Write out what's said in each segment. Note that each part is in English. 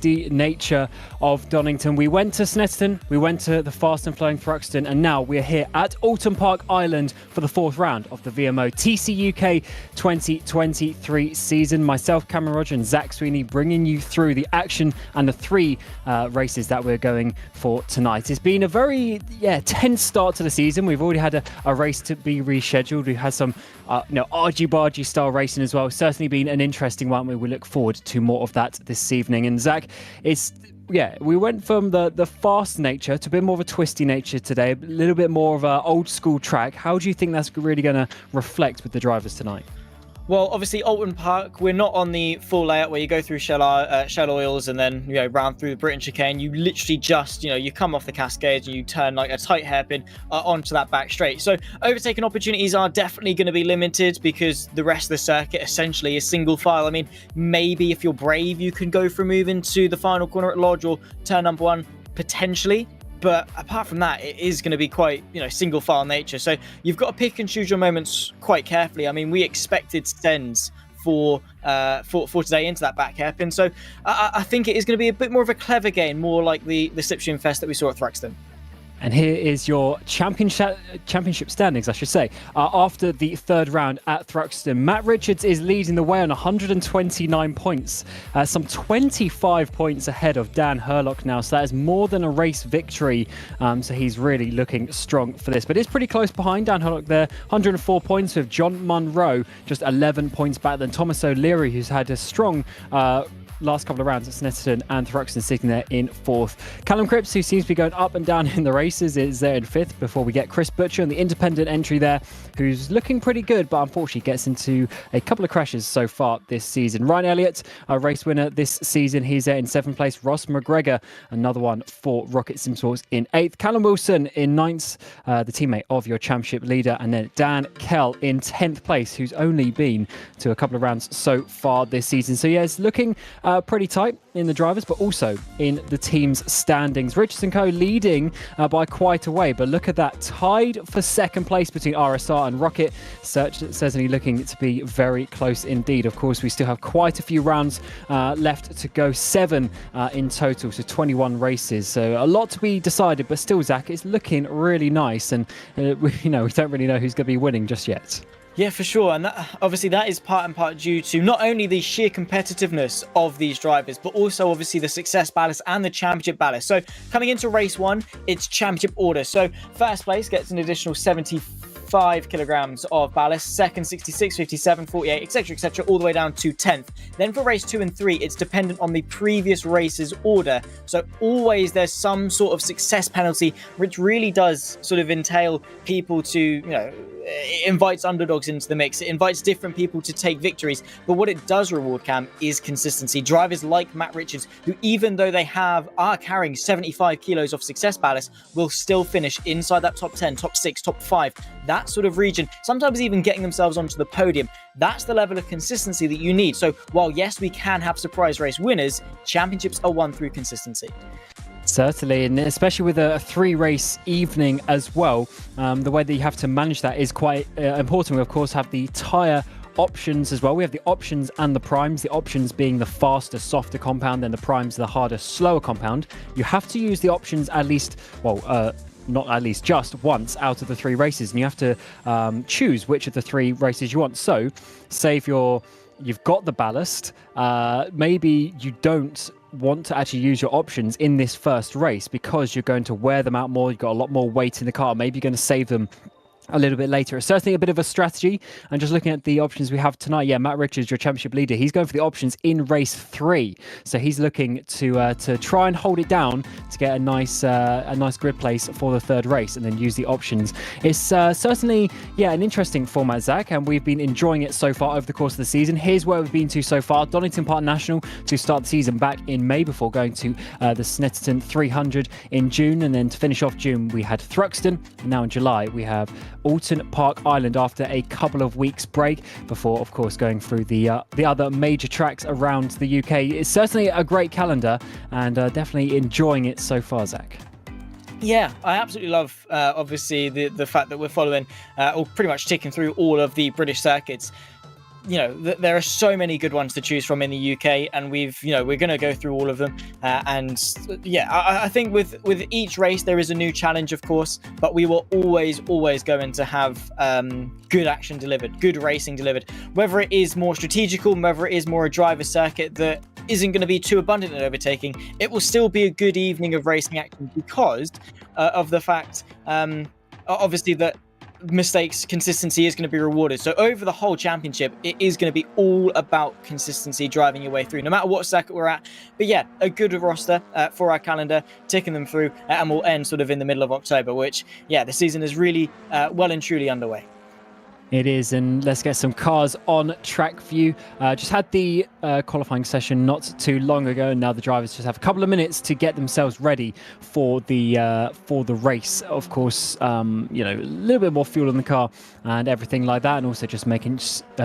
twisty nature of Donington. We went to Snetterton, we went to the fast and flowing Thruxton, and now we're here at Oulton Park Island for the fourth round of the VMO TCUK 2023 season. Myself, Cameron Roger, and Zach Sweeney bringing you through the action and the three races that we're going for tonight. It's been a very tense start to the season. We've already had a race to be rescheduled. We've had some argy-bargy style racing as well. It's certainly been an interesting one. We look forward to more of that this evening. And Zach, we went from the fast nature to a bit more of a twisty nature today, a little bit more of an old school track. How do you think that's really going to reflect with the drivers tonight? Well, obviously, Oulton Park, we're not on the full layout where you go through Shell Oils and then, round through the Britain chicane. You literally just, you come off the Cascades and you turn like a tight hairpin onto that back straight. So overtaking opportunities are definitely going to be limited because the rest of the circuit essentially is single file. I mean, maybe if you're brave, you can go for a move into the final corner at Lodge or turn number one, potentially. But apart from that, it is going to be quite, single file nature. So you've got to pick and choose your moments quite carefully. I mean, we expected sends for today into that back hairpin. So I think it is going to be a bit more of a clever game, more like the Slipstream Fest that we saw at Thruxton. And here is your championship standings, I should say. After the third round at Thruxton, Matt Richards is leading the way on 129 points, some 25 points ahead of Dan Herlock now. So that is more than a race victory. So he's really looking strong for this. But it's pretty close behind Dan Herlock there. 104 points with John Munro, just 11 points back than Thomas O'Leary, who's had a strong last couple of rounds at Snetterton and Thruxton sitting there in fourth. Callum Cripps, who seems to be going up and down in the races, is there in fifth before we get Chris Butcher and the independent entry there, who's looking pretty good, but unfortunately gets into a couple of crashes so far this season. Ryan Elliott, a race winner this season, he's there in seventh place. Ross McGregor, another one for Rocket Simsports in eighth. Callum Wilson in ninth, the teammate of your championship leader, and then Dan Kell in 10th place, who's only been to a couple of rounds so far this season. So yeah, it's looking pretty tight in the drivers, but also in the team's standings. Richardson Co leading by quite a way, but look at that, tied for second place between RSR and Rocket. Certainly looking to be very close indeed. Of course, we still have quite a few rounds left to go, 7 in total, so 21 races. So a lot to be decided, but still, Zach, it's looking really nice, and we don't really know who's going to be winning just yet. Yeah, for sure. And that is part and part due to not only the sheer competitiveness of these drivers, but also obviously the success ballast and the championship ballast. So coming into race one, it's championship order. So first place gets an additional 75 kilograms of ballast, second 66, 57, 48, etc., all the way down to 10th. Then for race 2 and 3, it's dependent on the previous race's order. So always there's some sort of success penalty, which really does sort of entail people to, it invites underdogs into the mix. It invites different people to take victories. But what it does reward, Cam, is consistency. Drivers like Matt Richards, who even though they are carrying 75 kilos of success ballast, will still finish inside that top 10, top 6, top 5, that sort of region, sometimes even getting themselves onto the podium. That's the level of consistency that you need. So while yes, we can have surprise race winners, championships are won through consistency. Certainly, and especially with a 3-race evening as well, the way that you have to manage that is quite important. We, of course, have the tyre options as well. We have the options and the primes, the options being the faster, softer compound, and the primes the harder, slower compound. You have to use the options at least, not at least, just once out of the 3 races, and you have to choose which of the 3 races you want. So, say if you've got the ballast, maybe you don't want to actually use your options in this first race because you're going to wear them out more. You've got a lot more weight in the car. Maybe you're going to save them a little bit later. It's certainly a bit of a strategy. And just looking at the options we have tonight, Matt Richards, your championship leader, he's going for the options in race 3. So he's looking to try and hold it down to get a nice grid place for the third race and then use the options. It's certainly, an interesting format, Zach, and we've been enjoying it so far over the course of the season. Here's where we've been to so far. Donington Park National to start the season back in May before going to the Snetterton 300 in June. And then to finish off June, we had Thruxton. And now in July, we have Oulton Park Island after a couple of weeks break before, of course, going through the other major tracks around the UK. It's certainly a great calendar and definitely enjoying it so far, Zach. Yeah, I absolutely love, obviously, the fact that we're following or pretty much ticking through all of the British circuits. there are so many good ones to choose from in the UK, and we're going to go through all of them. I think with each race there is a new challenge, of course, but we will always going to have good action delivered, good racing delivered. Whether it is more strategical, whether it is more a driver circuit that isn't going to be too abundant at overtaking, it will still be a good evening of racing action because of the fact, obviously, that mistakes, consistency is going to be rewarded. So over the whole championship, it is going to be all about consistency, driving your way through, no matter what circuit we're at. But yeah, a good roster for our calendar, ticking them through, and we'll end sort of in the middle of October, which, the season is really well and truly underway. It is, and let's get some cars on track view. Just had the qualifying session not too long ago, and now the drivers just have a couple of minutes to get themselves ready for the race. Of course, a little bit more fuel in the car and everything like that, and also just making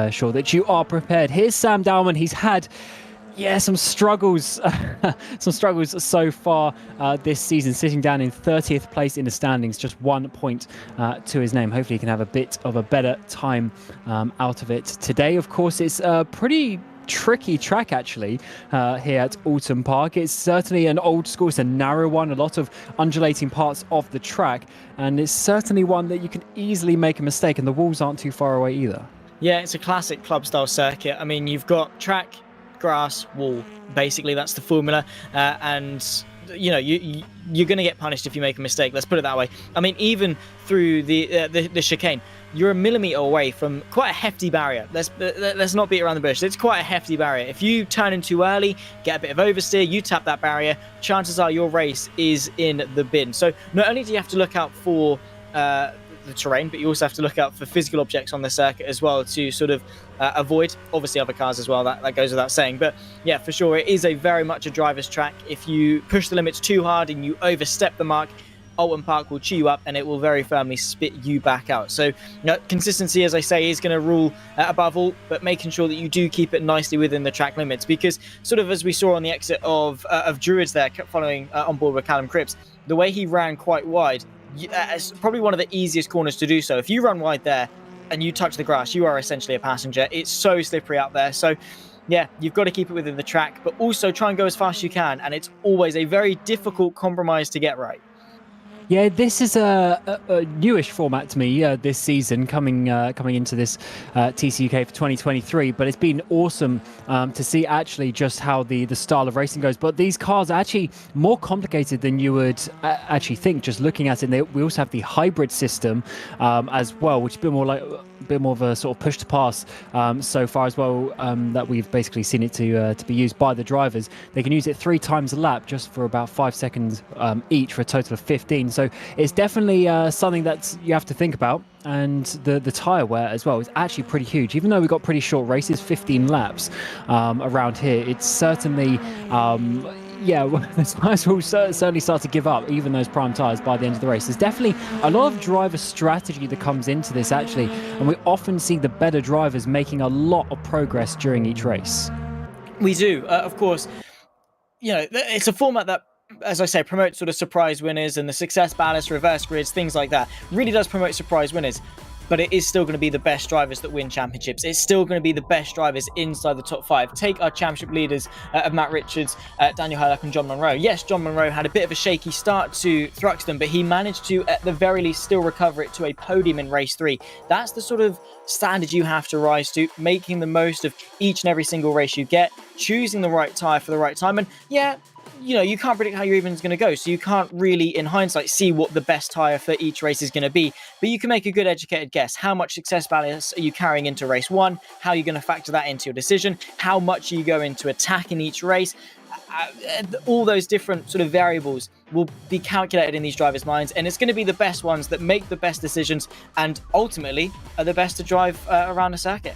sure that you are prepared. Here's Sam Dowman. He's had some struggles so far this season, sitting down in 30th place in the standings, just 1 point to his name. Hopefully he can have a bit of a better time out of it today. Of course, it's a pretty tricky track actually here at Oulton Park. It's certainly an old school, it's a narrow one, a lot of undulating parts of the track, and it's certainly one that you can easily make a mistake, and the walls aren't too far away either. Yeah, it's a classic club style circuit. I mean, you've got track, grass, wall. Basically, that's the formula, and you're going to get punished if you make a mistake. Let's put it that way. I mean, even through the chicane, you're a millimeter away from quite a hefty barrier. Let's not beat around the bush. It's quite a hefty barrier. If you turn in too early, get a bit of oversteer, you tap that barrier, chances are your race is in the bin. So not only do you have to look out for the terrain, but you also have to look out for physical objects on the circuit as well to sort of avoid, obviously, other cars as well. That goes without saying. But yeah, for sure, it is a very much a driver's track. If you push the limits too hard and you overstep the mark, Oulton Park will chew you up and it will very firmly spit you back out. So consistency, as I say, is going to rule above all, but making sure that you do keep it nicely within the track limits, because sort of as we saw on the exit of Druids there, following on board with Callum Cripps, the way he ran quite wide, it's probably one of the easiest corners to do so. If you run wide there and you touch the grass, you are essentially a passenger. It's so slippery out there. So yeah, you've got to keep it within the track, but also try and go as fast as you can. And it's always a very difficult compromise to get right. Yeah, this is a newish format to me this season, coming into this TCUK for 2023. But it's been awesome to see actually just how the style of racing goes. But these cars are actually more complicated than you would actually think. Just looking at it, we also have the hybrid system as well, which is a bit more of a sort of push to pass so far as well, that we've basically seen it to be used by the drivers. They can use it 3 times a lap just for about 5 seconds each, for a total of 15. So it's definitely something that you have to think about. And the tyre wear as well is actually pretty huge. Even though we've got pretty short races, 15 laps around here, it's certainly the tyres will certainly start to give up, even those prime tyres, by the end of the race. There's definitely a lot of driver strategy that comes into this actually, and we often see the better drivers making a lot of progress during each race. We do, of course. It's a format that, as I say, promotes sort of surprise winners, and the success ballast, reverse grids, things like that really does promote surprise winners. But it is still going to be the best drivers that win championships. It's still going to be the best drivers inside the top 5. Take our championship leaders of Matt Richards, Daniel Hurlock and John Monroe. Yes, John Monroe had a bit of a shaky start to Thruxton, but he managed to, at the very least, still recover it to a podium in race 3. That's the sort of standard you have to rise to, making the most of each and every single race you get, choosing the right tyre for the right time. And yeah, you can't predict how your evening's going to go, so you can't really, in hindsight, see what the best tyre for each race is going to be. But you can make a good educated guess. How much success ballast are you carrying into race 1? How are you going to factor that into your decision? How much are you going to attack in each race? All those different sort of variables will be calculated in these drivers' minds, and it's going to be the best ones that make the best decisions and ultimately are the best to drive around the circuit.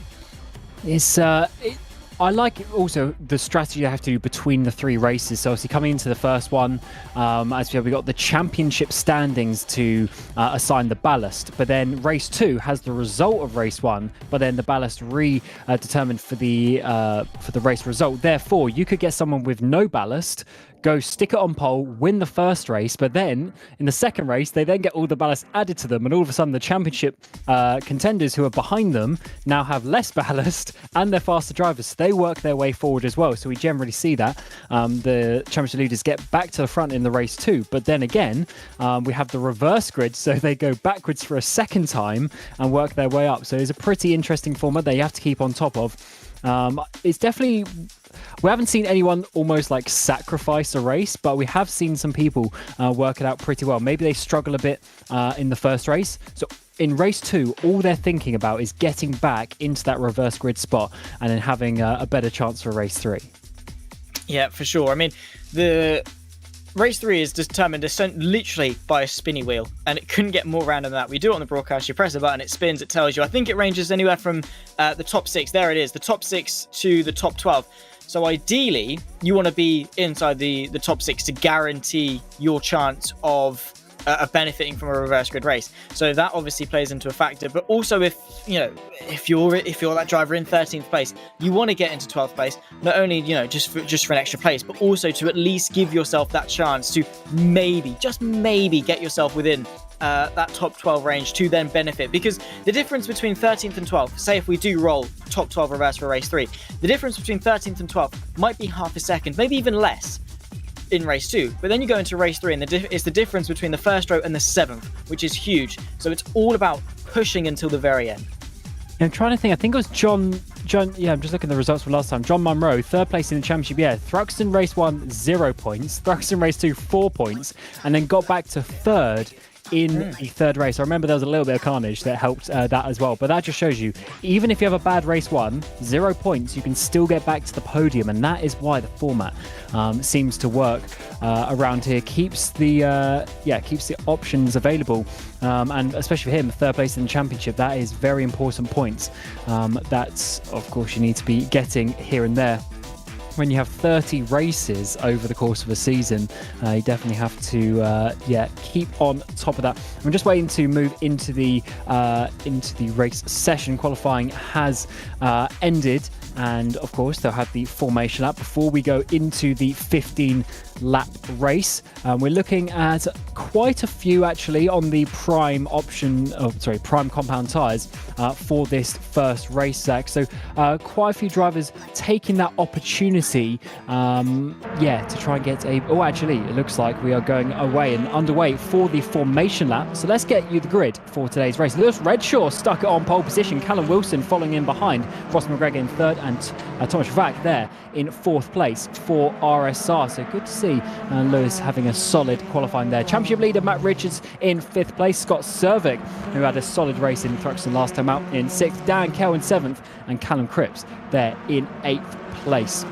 I like also the strategy you have to do between the 3 races. So obviously coming into the first one, as we got the championship standings to assign the ballast, but then race 2 has the result of race 1, but then the ballast determined for the race result. Therefore, you could get someone with no ballast go stick it on pole, win the first race, but then in the second race, they then get all the ballast added to them, and all of a sudden the championship contenders who are behind them now have less ballast and they're faster drivers. So they work their way forward as well. So we generally see that the championship leaders get back to the front in the race too. But then again, we have the reverse grid, so they go backwards for a second time and work their way up. So it's a pretty interesting format that you have to keep on top of. It's definitely, we haven't seen anyone almost like sacrifice a race, but we have seen some people work it out pretty well. Maybe they struggle a bit in the first race. So in race 2, all they're thinking about is getting back into that reverse grid spot and then having a better chance for race 3. Yeah, for sure. I mean, the race 3 is determined literally by a spinny wheel, and it couldn't get more random than that. We do it on the broadcast. You press a button, it spins, it tells you. I think it ranges anywhere from the top 6. There it is, the top 6 to the top 12. So ideally, you want to be inside the top 6 to guarantee your chance of benefiting from a reverse grid race. So that obviously plays into a factor. But also, if you're that driver in 13th place, you want to get into 12th place, not only just for an extra place, but also to at least give yourself that chance to just maybe get yourself within that top 12 range to then benefit. Because the difference between 13th and 12th, say if we do roll top 12 reverse for race 3, the difference between 13th and 12th might be half a second, maybe even less in race 2. But then you go into race 3 and it's the difference between the first row and the 7th, which is huge. So it's all about pushing until the very end. I'm trying to think. I think it was John. Yeah, I'm just looking at the results from last time. John Munro, 3rd place in the championship. Yeah, Thruxton race 1, 0 points. Thruxton race 2, 4 points, and then got back to 3rd in the 3rd race. I remember there was a little bit of carnage that helped that as well. But that just shows you, even if you have a bad race 1, 0 points, you can still get back to the podium, and that is why the format seems to work around here. Keeps the options available, and especially for him, 3rd place in the championship. That is very important points. That's, of course, you need to be getting here and there. When you have 30 races over the course of a season, you definitely have to keep on top of that. I'm just waiting to move into the race session. Qualifying has ended, and of course they'll have the formation lap before we go into the 15-lap race. We're looking at quite a few actually on the prime compound tyres for this first race, Zach. So quite a few drivers taking that opportunity to try and get a... Oh, actually, it looks like we are going away and underway for the formation lap. So let's get you the grid for today's race. Lewis Redshaw stuck it on pole position. Callum Wilson following in behind. Ross McGregor in 3rd, and Thomas Vac there in 4th place for RSR. So good to see Lewis having a solid qualifying there. Championship leader Matt Richards in 5th place. Scott Cervic, who had a solid race in Thruxton last time out, in 6th. Dan Kell in 7th, and Callum Cripps there in 8th place.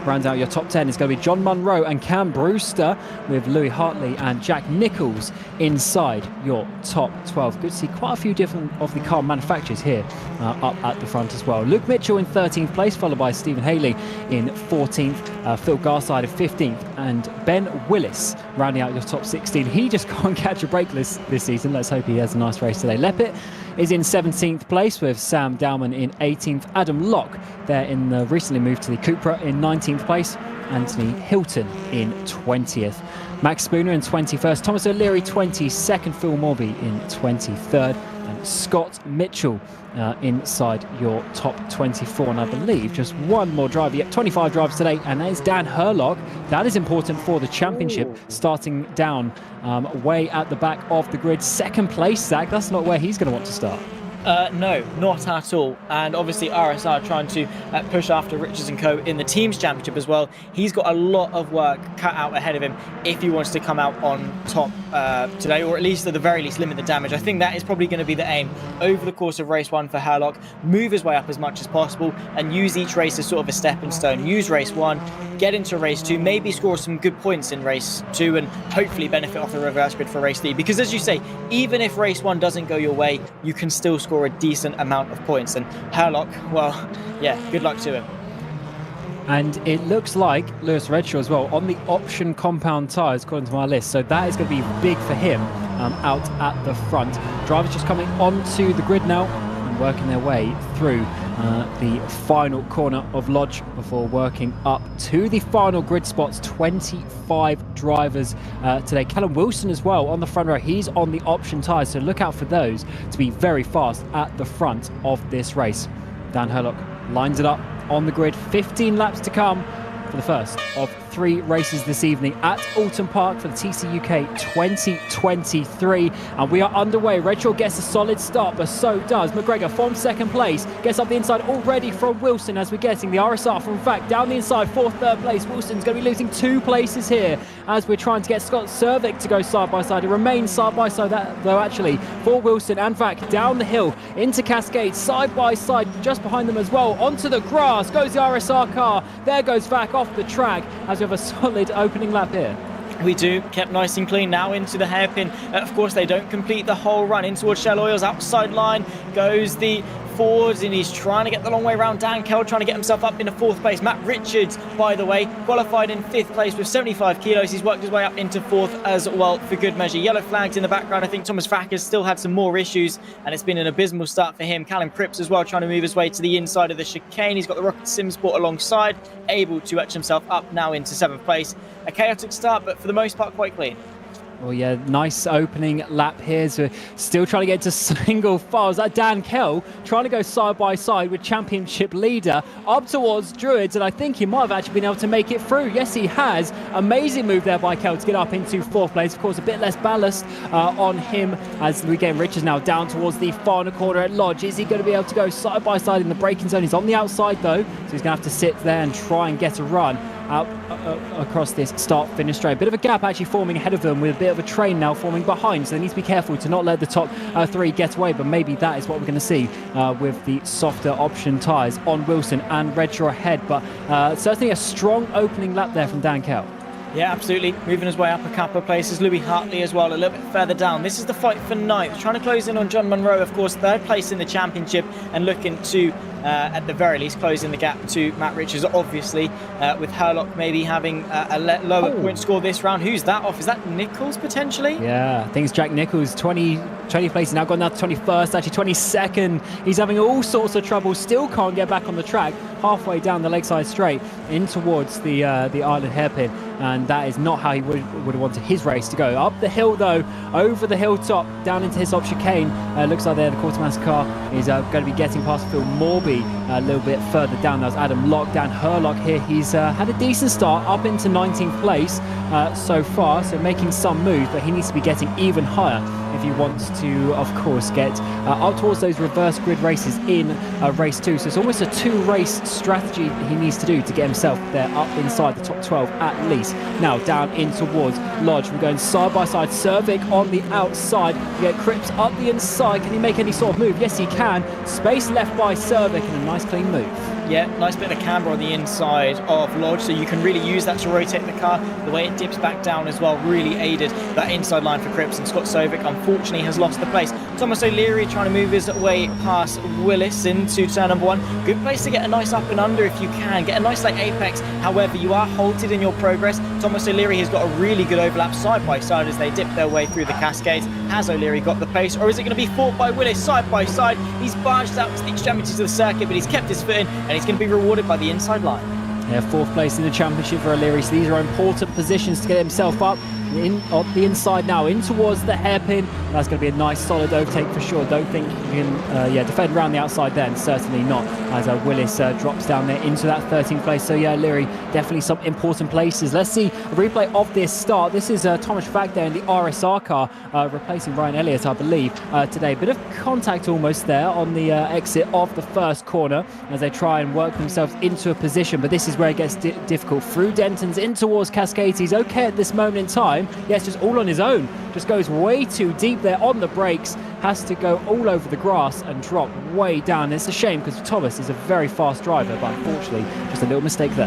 Rounds out your top 10 is going to be John Munro and Cam Brewster, with Louis Hartley and Jack Nichols inside your top 12. Good to see quite a few different of the car manufacturers here up at the front as well. Luke Mitchell in 13th place, followed by Stephen Haley in 14th, Phil Garside in 15th, and Ben Willis rounding out your top 16. He just can't catch a break this season. Let's hope he has a nice race today. Leppit is in 17th place, with Sam Dowman in 18th. Adam Locke there in the recently moved to the Cupra in 19th place. Anthony Hilton in 20th. Max Spooner in 21st. Thomas O'Leary 22nd. Phil Morby in 23rd. And Scott Mitchell inside your top 24. And I believe just one more driver. Yep, 25 drivers today, and that is Dan Herlog. That is important for the championship, starting down way at the back of the grid. 2nd place, Zach. That's not where he's going to want to start. No, not at all. And obviously RSR trying to push after Richards & Co. in the Teams Championship as well. He's got a lot of work cut out ahead of him if he wants to come out on top today, or at least at the very least limit the damage. I think that is probably going to be the aim over the course of race 1 for Herlock. Move his way up as much as possible and use each race as sort of a stepping stone. Use race 1, get into race 2, maybe score some good points in race 2, and hopefully benefit off the reverse grid for race 3. Because as you say, even if race 1 doesn't go your way, you can still score a decent amount of points. And Herlock, well, yeah, good luck to him. And it looks like Lewis Redshaw as well on the option compound tyres, according to my list. So that is going to be big for him out at the front. Drivers just coming onto the grid now. working their way through the final corner of Lodge before working up to the final grid spots. 25 drivers today. Callum Wilson as well on the front row. He's on the option tyres, so look out for those to be very fast at the front of this race. Dan Herlock lines it up on the grid. 15 laps to come for the first of 3 races this evening at Oulton Park for the TCUK 2023, and we are underway. Redshaw gets a solid start, but so does McGregor from second place. Gets up the inside already from Wilson as we're getting the RSR from Vac down the inside for third place. Wilson's going to be losing 2 places here as we're trying to get Scott Cervic to go side by side. It remains side by side though actually for Wilson and Vac down the hill into Cascade side by side just behind them as well. Onto the grass goes the RSR car. There goes Vac off the track as we have a solid opening lap here. We do, kept nice and clean now into the hairpin. Of course, they don't complete the whole run in towards Shell Oil's outside line. Goes the forwards, and he's trying to get the long way around. Dan Kell trying to get himself up into 4th place. Matt Richards, by the way, qualified in 5th place with 75 kilos. He's worked his way up into 4th as well for good measure. Yellow flags in the background. I think Thomas Vac has still had some more issues, and it's been an abysmal start for him. Callum Cripps as well, trying to move his way to the inside of the chicane. He's got the Rocket Sim Sport alongside, able to etch himself up now into 7th place. A chaotic start, but for the most part quite clean. Well, yeah, nice opening lap here. So still trying to get to single files. That Dan Kell trying to go side by side with championship leader up towards Druids, and I think he might have actually been able to make it through. Yes, he has. Amazing move there by Kell to get up into 4th place. Of course, a bit less ballast on him as we get Richards now down towards the final corner at Lodge. Is he going to be able to go side by side in the braking zone? He's on the outside though, so he's going to have to sit there and try and get a run out across this start-finish straight. Bit of a gap actually forming ahead of them with a bit of a train now forming behind, so they need to be careful to not let the top 3 get away, but maybe that is what we're going to see with the softer option tyres on Wilson and Redshaw ahead, but certainly a strong opening lap there from Dan Kell. Yeah, absolutely. Moving his way up a couple of places. Louis Hartley as well, a little bit further down. This is the fight for 9th. Trying to close in on John Munro, of course, 3rd place in the championship, and looking to, at the very least, closing the gap to Matt Richards, obviously, with Herlock maybe having a lower point score this round. Who's that off? Is that Nichols, potentially? Yeah, I think it's Jack Nichols, 20 places now, gone down to 21st, actually 22nd. He's having all sorts of trouble, still can't get back on the track, halfway down the Lakeside Straight in towards the Island hairpin, and that is not how he would have wanted his race to go. Up the hill though, over the hilltop, down into his chicane. Looks like there the quartermaster car is going to be getting past Phil Morby a little bit further down. That was Adam Lock. Dan Herlock here, he's had a decent start up into 19th place so far, so making some moves, but he needs to be getting even higher if he wants to, of course, get up towards those reverse grid races in race 2. So it's almost a 2-race strategy he needs to do to get himself there up inside the top 12 at least. Now down in towards Lodge, we're going side by side. Cervic on the outside. We get Cripps up the inside. Can he make any sort of move? Yes, he can. Space left by Cervic and a nice clean move. Yeah, nice bit of camber on the inside of Lodge, so you can really use that to rotate the car. The way it dips back down as well really aided that inside line for Cripps, and Scott Sovic unfortunately has lost the place. Thomas O'Leary trying to move his way past Willis into turn number 1. Good place to get a nice up and under if you can. Get a nice late apex. However, you are halted in your progress. Thomas O'Leary has got a really good overlap side by side as they dip their way through the Cascades. Has O'Leary got the pace, or is it going to be fought by Willis side by side? He's barged out to the extremities of the circuit, but he's kept his foot in, and he's going to be rewarded by the inside line. Yeah, 4th place in the championship for O'Leary, so these are important positions to get himself up. On the inside now, in towards the hairpin. That's going to be a nice solid overtake for sure. Don't think you can defend around the outside then, certainly not, as Willis drops down there into that 13th place. So yeah, Leary, definitely some important places. Let's see a replay of this start. This is Thomas Vac there in the RSR car, replacing Ryan Elliott, I believe, today. Bit of contact almost there on the exit of the first corner as they try and work themselves into a position, but this is where it gets difficult. Through Denton's in towards Cascades. He's okay at this moment in time. Yes, just all on his own. Just goes way too deep there on the brakes. Has to go all over the grass and drop way down. It's a shame because Thomas is a very fast driver, but unfortunately, just a little mistake there.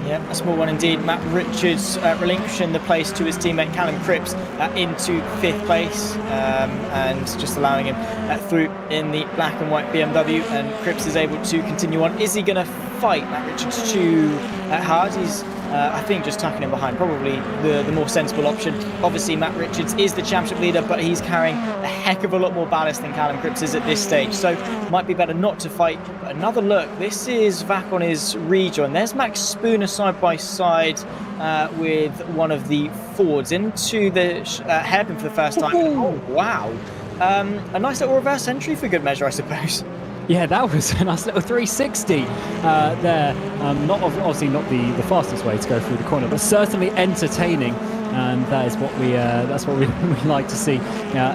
Yeah, a small one indeed. Matt Richards relinquishing the place to his teammate Callum Cripps into 5th place and just allowing him through in the black and white BMW, and Cripps is able to continue on. Is he going to fight Matt Richards too hard. He's I think just tucking him behind, probably the more sensible option. Obviously, Matt Richards is the championship leader, but he's carrying a heck of a lot more ballast than Callum Cripps is at this stage, so might be better not to fight. But another look, this is Vac on his rejoin. There's Max Spooner side by side with one of the Fords into the hairpin for the first time. Oh, wow. A nice little reverse entry for good measure, I suppose. Yeah, that was a nice little 360 there. Obviously not the fastest way to go through the corner, but certainly entertaining. And that is what we like to see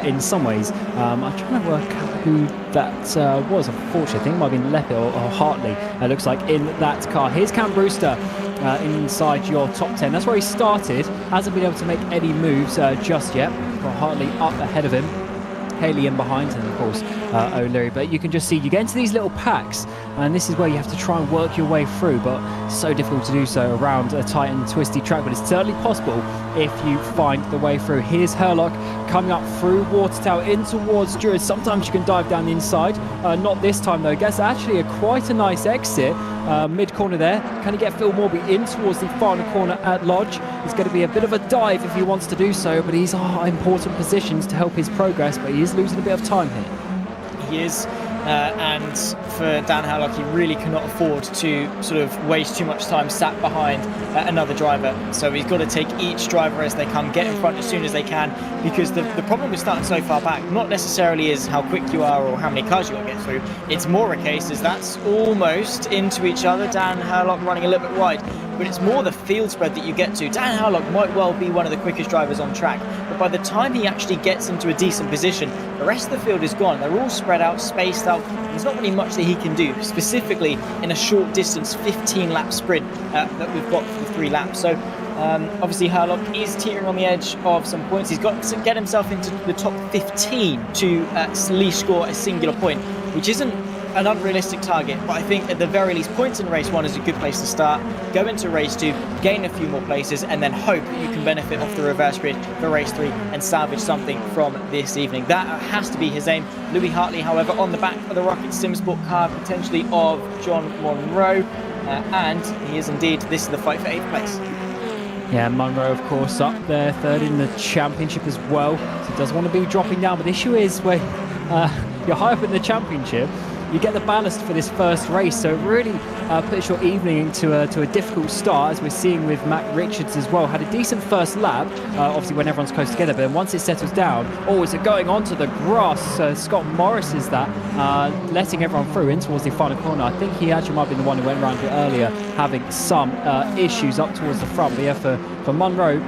in some ways. I'm trying to work out who that was. Unfortunately, I think it might have been Leppe or Hartley. Looks like in that car. Here's Cam Brewster inside your top 10. That's where he started. Hasn't been able to make any moves just yet. Got Hartley up ahead of him. Haley in behind, and of course O'Leary. But you can just see you get into these little packs, and this is where you have to try and work your way through, but it's so difficult to do so around a tight and twisty track. But it's certainly possible if you find the way through. Here's Herlock coming up through Watertower in towards Druid. Sometimes you can dive down the inside, not this time though. Gets actually quite a nice exit mid corner there. Can he get Phil Morby in towards the final corner at Lodge? It's going to be a bit of a dive if he wants to do so, but he's important positions to help his progress, but he is losing a bit of time here. He is, and for Dan Howlock, he really cannot afford to sort of waste too much time sat behind another driver. So he's got to take each driver as they come, get in front as soon as they can, because the problem with starting so far back not necessarily is how quick you are or how many cars you got to get through. It's more a case is that's almost into each other. Dan Howlock running a little bit wide, but it's more the field spread that you get to. Dan Howlock might well be one of the quickest drivers on track, but by the time he actually gets into a decent position, the rest of the field is gone. They're all spread out, spaced out. There's not really much that he can do, specifically in a short distance 15-lap sprint that we've got for 3 laps. So obviously Hurlock is teetering on the edge of some points. He's got to get himself into the top 15 to at least score a singular point, which isn't an unrealistic target, but I think at the very least points in race 1 is a good place to start. Go into race 2, gain a few more places, and then hope that you can benefit off the reverse grid for race 3 and salvage something from this evening. That has to be his aim. Louis Hartley, however, on the back of the Rocket Simsport car, potentially of John Monroe, and he is indeed, this is the fight for 8th place. Yeah, Monroe, of course, up there, 3rd in the championship as well. So he doesn't want to be dropping down, but the issue is when you're high up in the championship, you get the ballast for this first race, so it really puts your evening into a difficult start, as we're seeing with Matt Richards as well. Had a decent first lap, obviously when everyone's close together, but then once it settles down, is it going onto the grass? Scott Morris is that, letting everyone through in towards the final corner. I think he actually might be the one who went around a bit earlier, having some issues up towards the front. But yeah, for Monroe,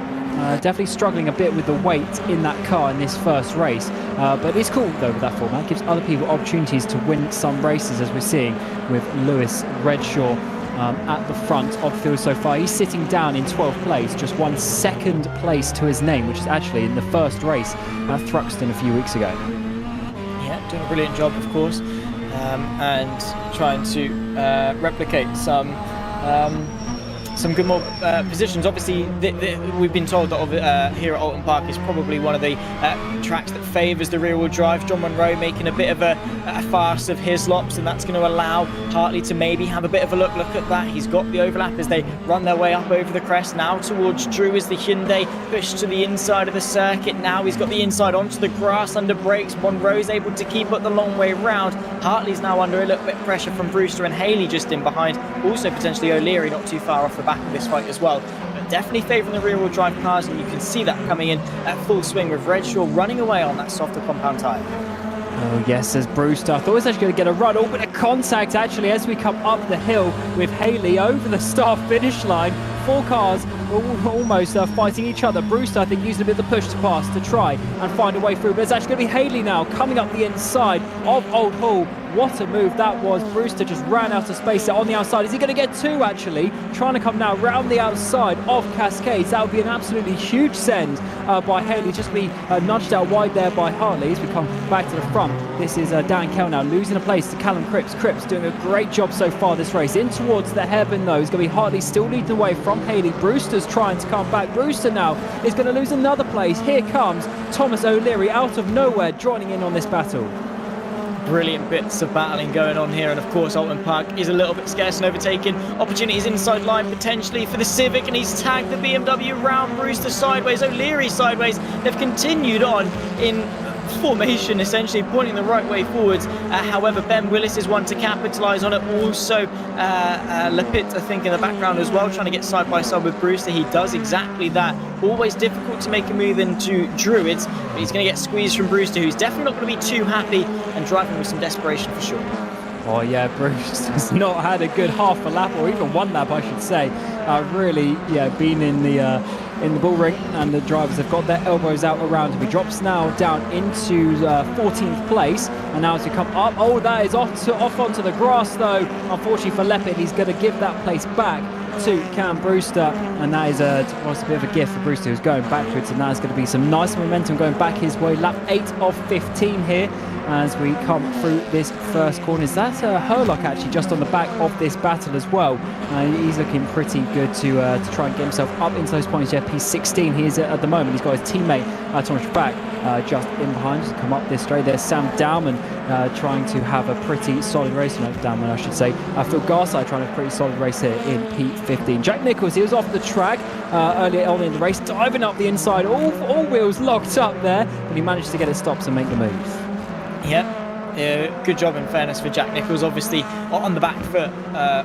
definitely struggling a bit with the weight in that car in this first race, but it's cool though with that format. It gives other people opportunities to win some races, as we're seeing with Lewis Redshaw at the front of the field so far. He's sitting down in 12th place, just 1 second place to his name, which is actually in the first race at Thruxton a few weeks ago. Yeah, doing a brilliant job, of course, and trying to replicate some good more positions. Obviously, we've been told that here at Oulton Park is probably one of the tracks that favours the rear-wheel drive. John Monroe making a bit of a farce of his lops, and that's going to allow Hartley to maybe have a bit of a look at that. He's got the overlap as they run their way up over the crest. Now towards Drew is the Hyundai pushed to the inside of the circuit. Now he's got the inside onto the grass under brakes. Monroe's able to keep it the long way round. Hartley's now under a little bit of pressure from Brewster and Haley just in behind. Also potentially O'Leary not too far off the back of this fight as well, but definitely favouring the rear-wheel drive cars, and you can see that coming in at full swing with Redshaw running away on that softer compound tyre. Oh yes, says Brewster. I thought he was actually going to get a run. Oh, bit of contact actually as we come up the hill with Haley over the start finish line. 4 cars almost fighting each other. Brewster, I think, used a bit of the push to pass to try and find a way through, but it's actually going to be Haley now coming up the inside of Old Hull. What a move that was. Brewster just ran out of space there on the outside. Is he going to get 2 actually? Trying to come now round the outside of Cascades. That would be an absolutely huge send by Haley. Just be nudged out wide there by Hartley as we come back to the front. This is Dan Kell now losing a place to Callum Cripps. Cripps doing a great job so far this race. In towards the hairpin though. It's going to be Hartley still leading the way from Haley. Brewster's trying to come back. Brewster now is going to lose another place. Here comes Thomas O'Leary out of nowhere, joining in on this battle. brilliant bits of battling going on here, and of course Oulton Park is a little bit scarce and overtaken. Opportunities inside line potentially for the Civic, and he's tagged the BMW round. Brewster sideways, O'Leary sideways. They've continued on in formation, essentially pointing the right way forwards. However, Ben Willis is one to capitalise on it. Also Lepitt, I think, in the background as well, trying to get side by side with Brewster. He does exactly that. Always difficult to make a move into Druids, but he's going to get squeezed from Brewster, who's definitely not going to be too happy and driving with some desperation for sure. Oh yeah, Bruce has not had a good half a lap, or even one lap I should say. Really, yeah, been in the bull ring, and the drivers have got their elbows out around him. He drops now down into 14th place, and now as we come up, oh, that is off onto the grass though. Unfortunately for Lepitt, he's going to give that place back to Cam Brewster, and that is a bit of a gift for Brewster, who's going backwards, and that's going to be some nice momentum going back his way. Lap 8 of 15 here as we come through this first corner. Is that Herlock actually just on the back of this battle as well? He's looking pretty good to try and get himself up into those points. Yeah, P16 he is at the moment. He's got his teammate Thomas back just in behind. Just come up this straight. There's Sam Dowman trying to have a pretty solid race. No, Dowman I should say. Phil Garside trying to have a pretty solid race here in P15. Jack Nichols, he was off the track earlier on in the race, diving up the inside, all wheels locked up there, but he managed to get it stopped and make the move. Yeah, good job in fairness for Jack Nichols, obviously on the back foot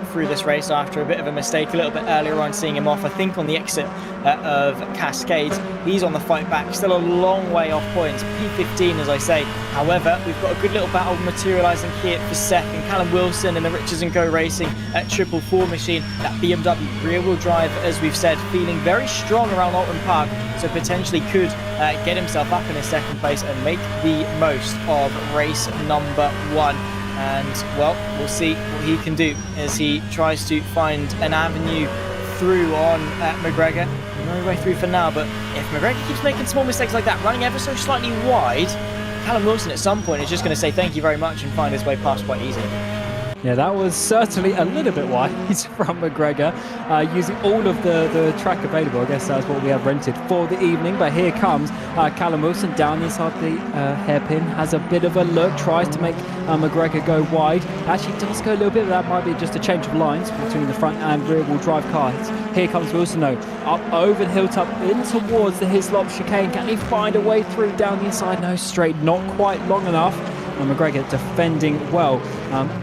through this race after a bit of a mistake a little bit earlier on, seeing him off I think on the exit of Cascades. He's on the fight back, still a long way off points, P15 as I say. However, we've got a good little battle materialising here for second. Callum Wilson in the Riches & Co Racing at 444 machine, that BMW rear wheel drive, as we've said, feeling very strong around Oulton Park, so potentially could get himself up in a second place and make the most of race number 1. And well, we'll see what he can do as he tries to find an avenue through on McGregor. No way through for now, but if McGregor keeps making small mistakes like that, running ever so slightly wide, Callum Wilson at some point is just going to say thank you very much and find his way past quite easily. Yeah, that was certainly a little bit wide from McGregor, using all of the track available. I guess that's what we have rented for the evening. But here comes Callum Wilson down inside the hairpin, has a bit of a look, tries to make McGregor go wide. Actually does go a little bit, but that might be just a change of lines between the front and rear wheel drive cars. Here comes Wilson though, up over the hilltop in towards the Hislop chicane. Can he find a way through down the inside? No, straight, not quite long enough. And McGregor defending well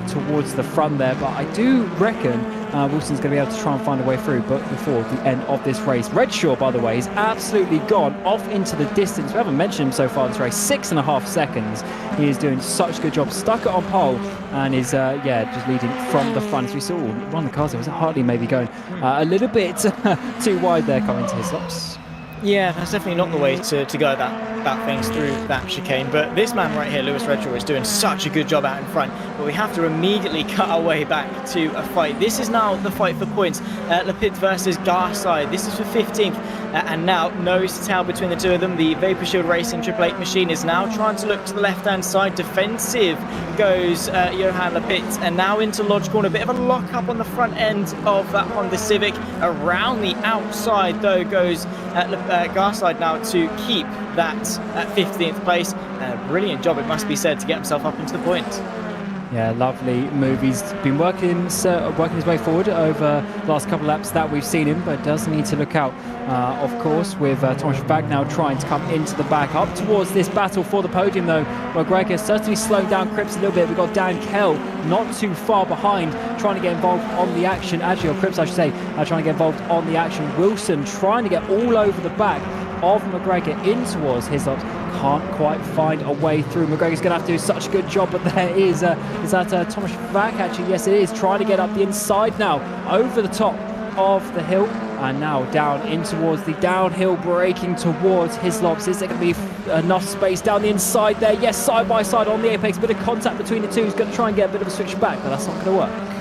towards the front there, but I do reckon Wilson's going to be able to try and find a way through, but before the end of this race. Redshaw, by the way, is absolutely gone off into the distance. We haven't mentioned him so far this race, 6.5 seconds. He is doing such a good job, stuck it on pole, and is just leading from the front. As we saw one of the cars there was Hartley maybe going a little bit too wide there coming to his stops. Yeah, that's definitely not the way to go about things through that chicane. But this man right here, Lewis Redshaw, is doing such a good job out in front. But we have to immediately cut our way back to a fight. This is now the fight for points. Lepitt versus Garside. This is for 15th. And now, nose to tail between the two of them. The Vapor Shield Racing 888 machine is now trying to look to the left-hand side. Defensive goes Johan Lepitt. And now into Lodge Corner. A bit of a lock-up on the front end of that Honda Civic. Around the outside, though, goes Garside now to keep that at 15th place. Brilliant job, it must be said, to get himself up into the point. Yeah, lovely move. He's been working his way forward over the last couple of laps that we've seen him, but does need to look out, of course, with Thomas back now trying to come into the back. Up towards this battle for the podium, though. McGregor certainly slowing down Cripps a little bit. We've got Dan Kell not too far behind, trying to get involved on the action. Actually, or Cripps, I should say, trying to get involved on the action. Wilson trying to get all over the back of McGregor in towards Hislop. Can't quite find a way through. McGregor's going to have to do such a good job, but there is that Thomas Vack, actually? Yes, it is. Trying to get up the inside now, over the top of the hill, and now down in towards the downhill, braking towards Hislops. Is there going to be enough space down the inside there? Yes, side by side on the apex. Bit of contact between the two. He's going to try and get a bit of a switch back, but that's not going to work.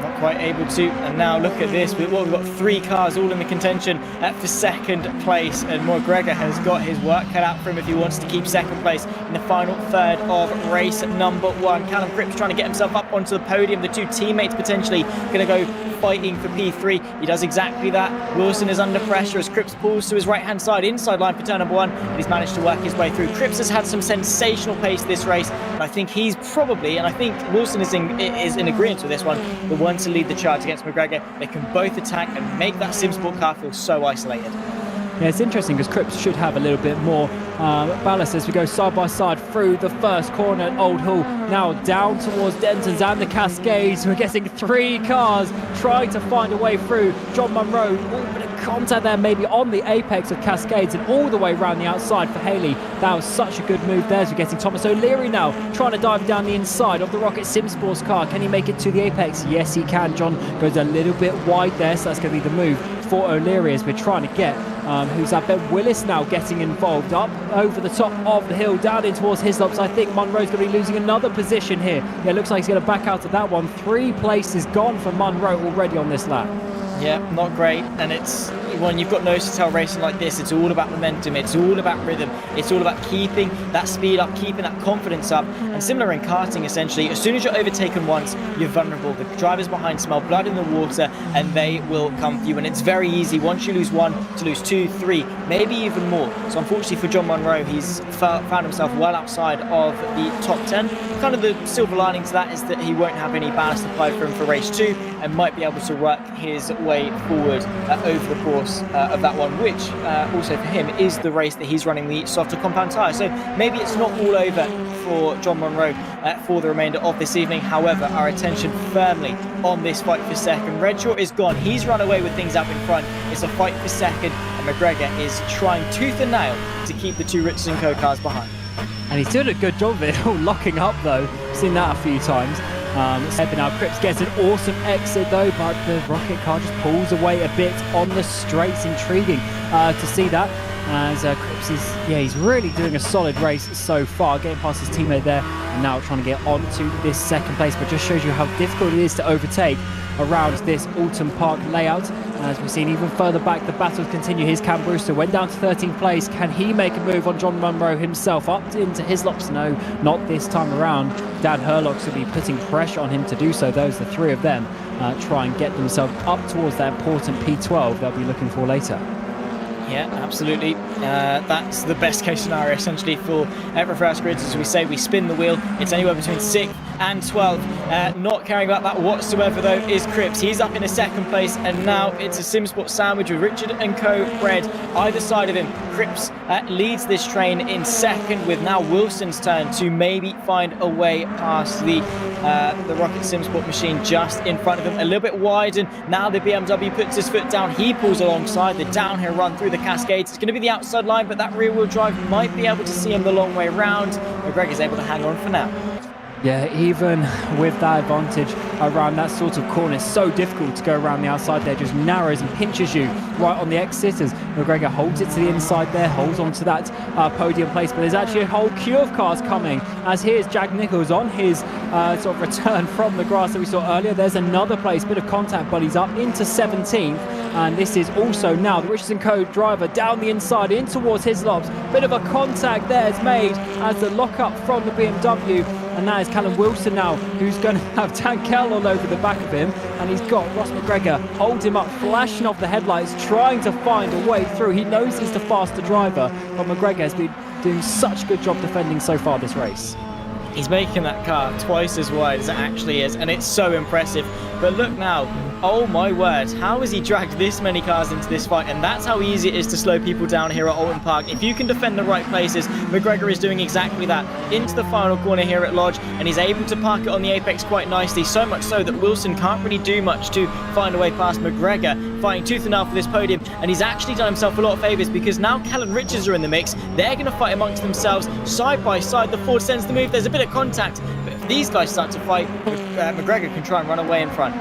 Not quite able to. And now look at this. We've got 3 cars all in the contention for second place, and McGregor has got his work cut out for him if he wants to keep second place in the final third of race number 1. Callum Cripps trying to get himself up onto the podium. The two teammates potentially going to go fighting for P3. He does exactly that. Wilson is under pressure as Cripps pulls to his right-hand side, inside line for turn number 1, but he's managed to work his way through. Cripps has had some sensational pace this race, and I think he's probably, and I think Wilson is in agreement with this one, the one to lead the charge against McGregor. They can both attack and make that Simsport car feel so isolated. Yeah, it's interesting because Cripps should have a little bit more ballast as we go side by side through the first corner at Old Hall. Now down towards Denton's and the Cascades. We're getting 3 cars trying to find a way through. John Munro, a little bit of contact there maybe on the apex of Cascades and all the way around the outside for Haley. That was such a good move there as we're getting Thomas O'Leary now trying to dive down the inside of the Rocket Sim Sports car. Can he make it to the apex? Yes, he can. John goes a little bit wide there, so that's going to be the move for O'Leary as we're trying to get who's that? Ben Willis now getting involved up over the top of the hill down in towards Hislops. I think Munro's going to be losing another position here. Yeah, it looks like he's going to back out of that one. 3 places gone for Munro already on this lap. Yeah, not great. And it's when you've got nose-to-tail racing like this, it's all about momentum, it's all about rhythm, it's all about keeping that speed up, keeping that confidence up. And similar in karting, essentially, as soon as you're overtaken once, you're vulnerable. The drivers behind smell blood in the water and they will come for you. And it's very easy once you lose 1 to lose 2, 3, maybe even more. So unfortunately for John Munro, he's found himself well outside of the top 10. Kind of the silver lining to that is that he won't have any ballast applied for him for race 2 and might be able to work his way forward over the course of that one, which also for him is the race that he's running the softer compound tyre. So maybe it's not all over for John Munro for the remainder of this evening. However, our attention firmly on this fight for second. Redshaw is gone. He's run away with things up in front. It's a fight for second, and McGregor is trying tooth and nail to keep the 2 Richardson Co cars behind. And he's doing a good job of it, all locking up though. Seen that a few times. Now Cripps gets an awesome exit though, but the rocket car just pulls away a bit on the straights. Intriguing to see that as Cripps is, he's really doing a solid race so far, getting past his teammate there and now trying to get onto this second place, but just shows you how difficult it is to overtake around this Oulton Park layout. As we've seen even further back, the battles continue. Here's Cam Brewster, went down to 13th place. Can he make a move on John Munro himself? Up into Hislops? No, not this time around. Dan Herlock's going to be putting pressure on him to do so. Those are the 3 of them try and get themselves up towards that important P12 they'll be looking for later. Yeah, absolutely. That's the best case scenario essentially for Everfirst Grids. As we say, we spin the wheel. It's anywhere between 6th and 12th. Not caring about that whatsoever though is Cripps. He's up in a second place and now it's a Simsport sandwich with Richard and Co red either side of him. Cripps leads this train in second with now Wilson's turn to maybe find a way past the Rocket Simsport machine just in front of him. A little bit wide, and now the BMW puts his foot down. He pulls alongside the downhill run through the Cascades. It's going to be the outside line, but that rear wheel drive might be able to see him the long way round. McGregor's able to hang on for now. Yeah, even with that advantage around that sort of corner, it's so difficult to go around the outside there. Just narrows and pinches you right on the exit as McGregor holds it to the inside there, holds onto that podium place. But there's actually a whole queue of cars coming as here's Jack Nichols on his sort of return from the grass that we saw earlier. There's another place, bit of contact, but he's up into 17th. And this is also now the Richardson Co driver down the inside in towards Hislops. Bit of a contact there is made as the lock-up from the BMW. And that is Callum Wilson now, who's going to have Tankel all over the back of him. And he's got Ross McGregor hold him up, flashing off the headlights, trying to find a way through. He knows he's the faster driver, but McGregor has been doing such a good job defending so far this race. He's making that car twice as wide as it actually is, and it's so impressive. But look now, oh my word, how has he dragged this many cars into this fight? And that's how easy it is to slow people down here at Oulton Park. If you can defend the right places, McGregor is doing exactly that. Into the final corner here at Lodge, and he's able to park it on the apex quite nicely, so much so that Wilson can't really do much to find a way past McGregor, fighting tooth and nail for this podium. And he's actually done himself a lot of favours because now Kellen Richards are in the mix. They're going to fight amongst themselves, side by side. The Ford sends the move. There's a bit of contact, but if these guys start to fight, McGregor can try and run away in front.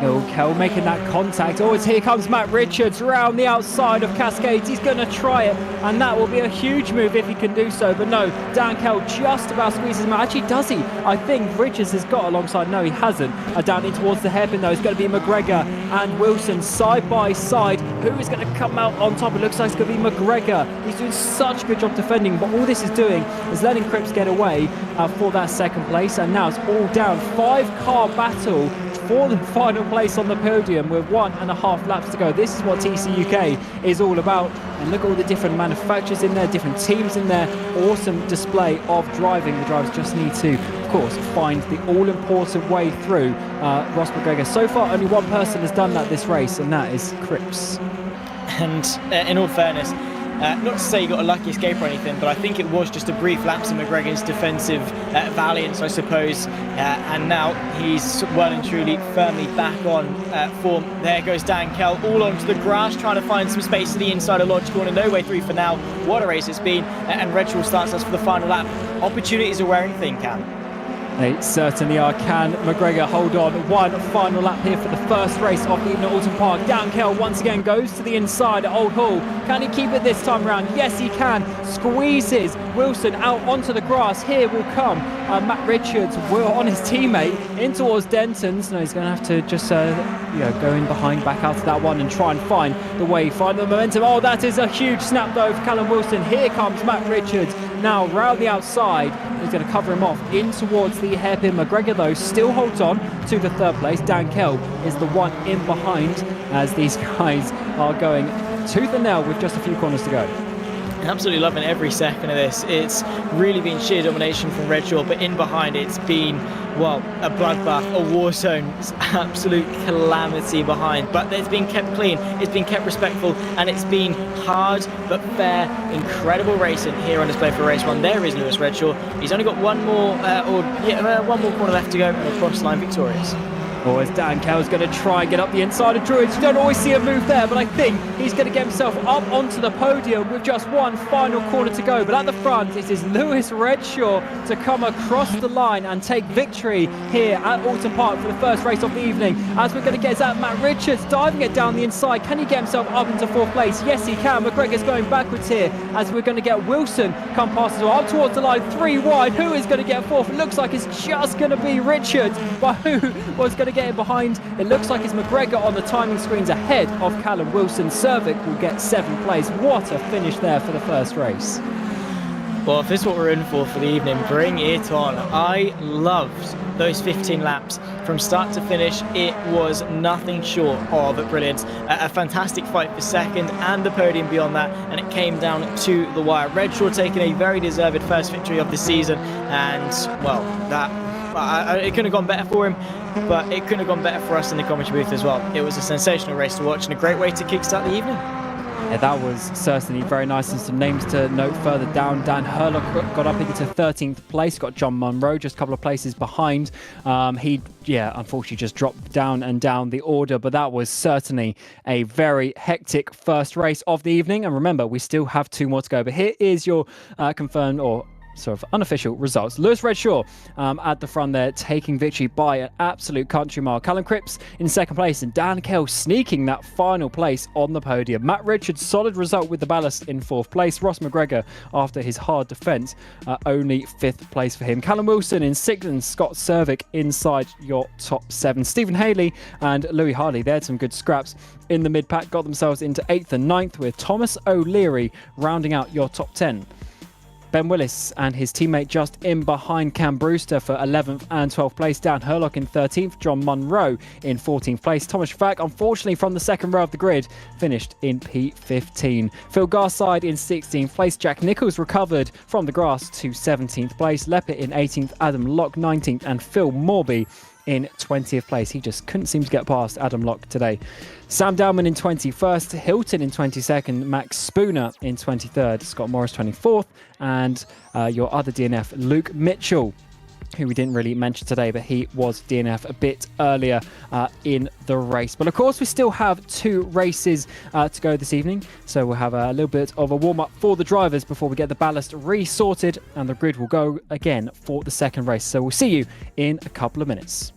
Kell making that contact. Oh, here comes Matt Richards round the outside of Cascades. He's going to try it, and that will be a huge move if he can do so. But no, Dan Kell just about squeezes him out. Actually, does he? I think Richards has got alongside. No, he hasn't. Down in towards the hairpin, though. It's going to be McGregor and Wilson side by side. Who is going to come out on top? It looks like it's going to be McGregor. He's doing such a good job defending, but all this is doing is letting Cripps get away for that second place. And now it's all down. 5-car battle for the final place on the podium with 1.5 laps to go. This is what TCUK is all about. And look at all the different manufacturers in there, different teams in there. Awesome display of driving. The drivers just need to, of course, find the all-important way through Ross McGregor. So far, only one person has done that this race, and that is Cripps. And in all fairness, not to say he got a lucky escape or anything, but I think it was just a brief lapse in McGregor's defensive valiance, I suppose. And now he's well and truly firmly back on form. There goes Dan Kell all onto the grass, trying to find some space to the inside of Lodge Corner. No way through for now. What a race it's been. And Redshaw starts us for the final lap. Opportunities are wearing thin, Cam. They certainly are. Can McGregor hold on? One final lap here for the first race of the evening at Oulton Park. Dan Kell once again goes to the inside at Old Hall. Can he keep it this time around? Yes, he can. Squeezes Wilson out onto the grass. Here will come Matt Richards on his teammate in towards Denton's. No, he's going to have to just go in behind, back out to that one and try and find the way, find the momentum. Oh, that is a huge snap though for Callum Wilson. Here comes Matt Richards now round the outside. He's going to cover him off in towards the hairpin. McGregor though still holds on to the third place. Dan Kell is the one in behind as these guys are going tooth and nail with just a few corners to go. Absolutely loving every second of this. It's really been sheer domination from Redshaw, but in behind it's been, well, a bloodbath, a war zone. It's absolute calamity behind. But it's been kept clean, it's been kept respectful, and it's been hard but fair, incredible racing here on display for race one. There is Lewis Redshaw. He's only got one more corner left to go, and across the line victorious. Or as Dan Kell's going to try and get up the inside of Druids. You don't always see a move there, but I think he's going to get himself up onto the podium with just one final corner to go. But at the front, it is Lewis Redshaw to come across the line and take victory here at Oulton Park for the first race of the evening. As we're going to get at Matt Richards diving it down the inside. Can he get himself up into fourth place? Yes, he can. McGregor's going backwards here as we're going to get Wilson come past as well. Up towards the line, 3 wide. Who is going to get fourth? It looks like it's just going to be Richards, but who was going to get in behind? It looks like it's McGregor on the timing screens ahead of Callum Wilson. Cervic will get 7th place. What a finish there for the first race. Well, if this is what we're in for the evening, bring it on. I loved those 15 laps from start to finish. It was nothing short of brilliant. A fantastic fight for second and the podium beyond that, and it came down to the wire. Redshaw taking a very deserved first victory of the season, and well, it couldn't have gone better for him, but it couldn't have gone better for us in the commentary booth as well. It was a sensational race to watch and a great way to kickstart the evening. Yeah, that was certainly very nice. And some names to note further down. Dan Herlock got up into 13th place, got John Munro just a couple of places behind. He unfortunately just dropped down the order, but that was certainly a very hectic first race of the evening. And remember, we still have 2 more to go. But here is your confirmed or sort of unofficial results. Lewis Redshaw at the front there, taking victory by an absolute country mile. Callum Cripps in 2nd place, and Dan Kell sneaking that final place on the podium. Matt Richards, solid result with the ballast in 4th place. Ross McGregor, after his hard defence, only 5th place for him. Callum Wilson in 6th, and Scott Cervic inside your top 7. Stephen Haley and Louis Harley, they had some good scraps in the mid-pack, got themselves into 8th and 9th, with Thomas O'Leary rounding out your top 10. Ben Willis and his teammate just in behind Cam Brewster for 11th and 12th place. Dan Herlock in 13th. John Munro in 14th place. Thomas Schwack, unfortunately from the 2nd row of the grid, finished in P15. Phil Garside in 16th place. Jack Nichols recovered from the grass to 17th place. Leppert in 18th. Adam Locke 19th. And Phil Morby in 20th place. He just couldn't seem to get past Adam Locke today. Sam Dowman in 21st, Hilton in 22nd, Max Spooner in 23rd, Scott Morris 24th, and your other DNF, Luke Mitchell, who we didn't really mention today, but he was DNF a bit earlier in the race. But of course, we still have 2 races to go this evening, so we'll have a little bit of a warm-up for the drivers before we get the ballast re-sorted, and the grid will go again for the 2nd race. So we'll see you in a couple of minutes.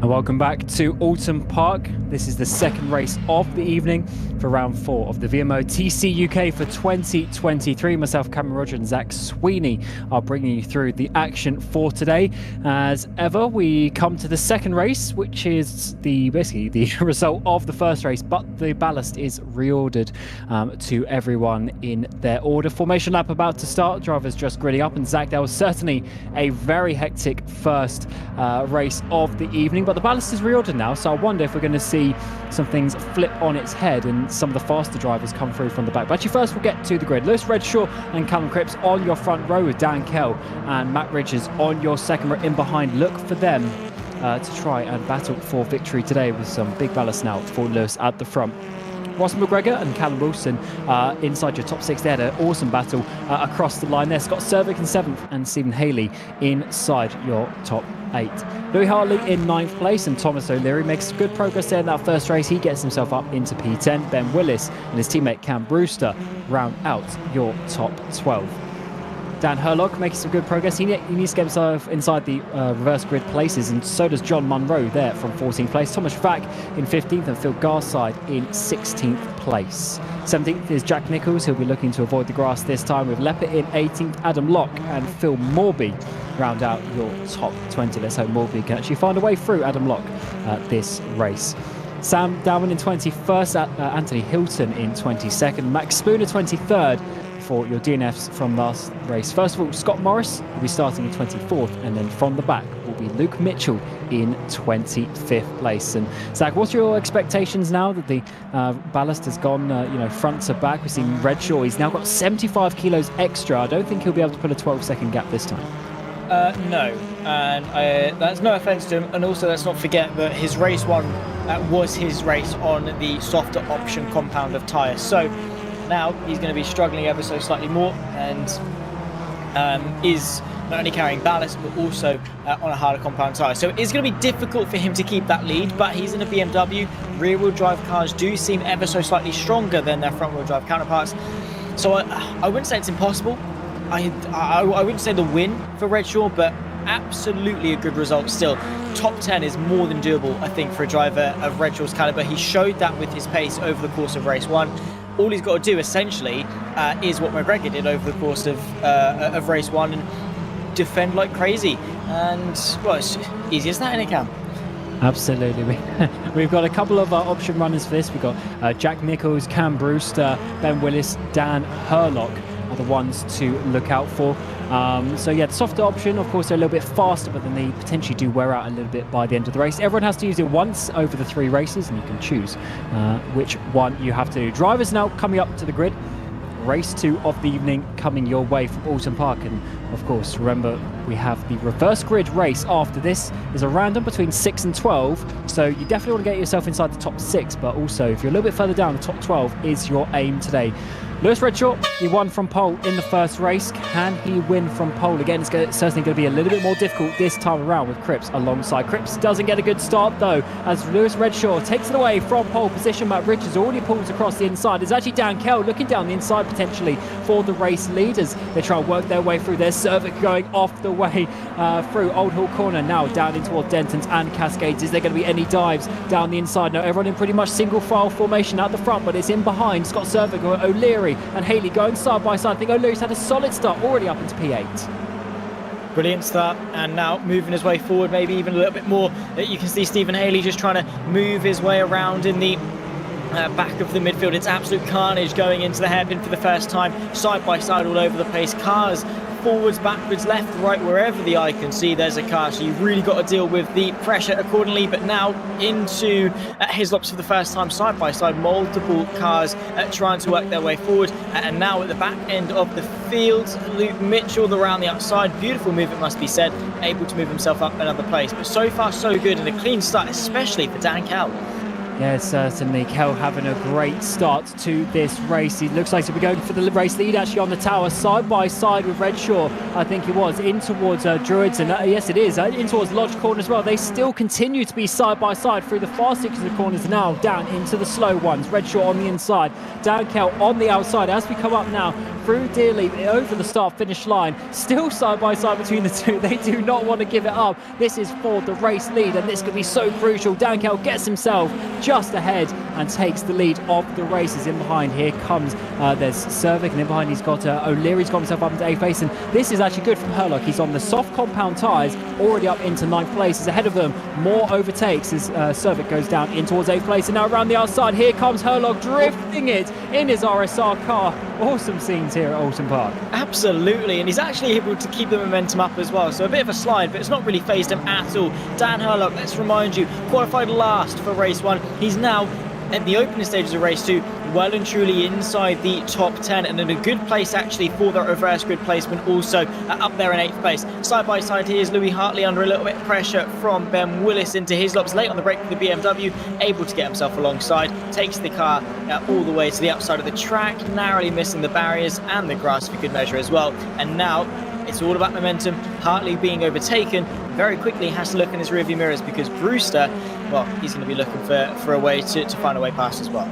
Welcome back to Oulton Park. This is the second race of the evening for round 4 of the VMO TCUK for 2023. Myself, Cameron Roger, and Zach Sweeney are bringing you through the action for today. As ever, we come to the second race, which is basically the result of the first race, but the ballast is reordered to everyone in their order. Formation lap about to start. Drivers just griding up, and Zach, that was certainly a very hectic first race of the evening. But the ballast is reordered now, so I wonder if we're going to see some things flip on its head and some of the faster drivers come through from the back. But actually, first we'll get to the grid. Lewis Redshaw and Callum Cripps on your front row, with Dan Kell and Matt Ridges on your second row in behind. Look for them to try and battle for victory today, with some big ballast now for Lewis at the front. Ross McGregor and Callum Wilson inside your top 6. They had an awesome battle across the line there. Scott Cervic in 7th and Stephen Haley inside your top 8. Louis Hartley in 9th place, and Thomas O'Leary makes good progress there in that first race. He gets himself up into P10. Ben Willis and his teammate Cam Brewster round out your top 12. Dan Herlock making some good progress. He needs to get himself inside the reverse grid places, and so does John Munro there from 14th place. Thomas Vack in 15th and Phil Garside in 16th place. 17th is Jack Nichols. He'll be looking to avoid the grass this time, with Leppert in 18th. Adam Locke and Phil Morby round out your top 20. Let's hope Morby can actually find a way through Adam Locke this race. Sam Dowman in 21st, Anthony Hilton in 22nd, Max Spooner 23rd for your DNFs from last race. First of all, Scott Morris will be starting in 24th, and then from the back will be Luke Mitchell in 25th place. And Zach, what's your expectations now that the ballast has gone front to back? We've seen Redshaw, he's now got 75 kilos extra. I don't think he'll be able to put a 12-second gap this time. No, and that's no offence to him. And also, let's not forget that his race one was his race on the softer option compound of tyres. So now he's going to be struggling ever so slightly more, and is not only carrying ballast but also on a harder compound tyre. So it's going to be difficult for him to keep that lead, but he's in a BMW. Rear-wheel drive cars do seem ever so slightly stronger than their front-wheel drive counterparts. So I wouldn't say it's impossible. I wouldn't say the win for Redshaw, but absolutely a good result still. Top 10 is more than doable, I think, for a driver of Redshaw's calibre. He showed that with his pace over the course of race 1. All he's got to do, essentially, is what McGregor did over the course of race 1, and defend like crazy. And, well, it's easy as that, isn't it, Cam? Absolutely. We've got a couple of option runners for this. We've got Jack Nichols, Cam Brewster, Ben Willis, Dan Herlock are the ones to look out for. So yeah, the softer option, of course, they're a little bit faster, but then they potentially do wear out a little bit by the end of the race. Everyone has to use it once over the 3 races, and you can choose which one you have to do. Drivers now coming up to the grid. Race 2 of the evening coming your way from Oulton Park, and of course, remember, we have the reverse grid race after this. There's a random between 6 and 12, so you definitely want to get yourself inside the top 6, but also if you're a little bit further down, the top 12 is your aim today. Lewis Redshaw, he won from pole in the first race. Can he win from pole? Again, it's certainly going to be a little bit more difficult this time around with Cripps alongside. Cripps doesn't get a good start though, as Lewis Redshaw takes it away from pole position. Matt Richards already pulls across the inside. There's actually Dan Kell looking down the inside potentially for the race leaders. They try and work their way through. Their Cervic going off the way through Old Hall Corner, now down in toward Denton's and Cascades. Is there going to be any dives down the inside? No, everyone in pretty much single file formation at the front, but it's in behind. Scott Cervic, O'Leary and Haley going side by side. I think O'Leary's had a solid start already up into P8. Brilliant start, and now moving his way forward, maybe even a little bit more. You can see Stephen Haley just trying to move his way around in the back of the midfield. It's absolute carnage going into the hairpin for the first time, side by side all over the place. Cars forwards, backwards, left, right, wherever the eye can see there's a car, so you've really got to deal with the pressure accordingly. But now into Hislops for the first time, side by side, multiple cars trying to work their way forward, and now at the back end of the field, Luke Mitchell around the outside. Beautiful move, it must be said, able to move himself up another place. But so far so good, and a clean start, especially for Dan Kell. Yeah, certainly. Kel having a great start to this race. He looks like he'll be going for the race lead actually on the tower, side by side with Redshaw, I think it was, in towards Druids. And yes, it is, in towards Lodge Corner as well. They still continue to be side by side through the fast six of the corners now, down into the slow ones. Redshaw on the inside, down Kel on the outside. As we come up now through Dearly, over the start-finish line, still side by side between the two. They do not want to give it up. This is for the race lead, and this could be so crucial. Dan Kel gets himself just ahead and takes the lead of the races. In behind here comes there's Cervic, and in behind he's got O'Leary's got himself up into 8th place, and this is actually good from Herlock. He's on the soft compound tyres, already up into 9th place. He's ahead of them. More overtakes as Cervic goes down in towards 8th place, and now around the outside here comes Herlock drifting it in his RSR car. Awesome scenes here at Oulton Park. Absolutely, and he's actually able to keep the momentum up as well. So a bit of a slide, but it's not really phased him at all. Dan Herlock, let's remind you, qualified last for race 1. He's now at the opening stages of race 2, well and truly inside the top 10, and in a good place actually for that reverse grid placement, also up there in 8th place. Side by side here is Louis Hartley under a little bit of pressure from Ben Willis into his laps, late on the brake for the BMW, able to get himself alongside, takes the car all the way to the outside of the track, narrowly missing the barriers and the grass for good measure as well. And now it's all about momentum. Hartley being overtaken very quickly, has to look in his rearview mirrors because Brewster, well, he's going to be looking for a way to find a way past as well.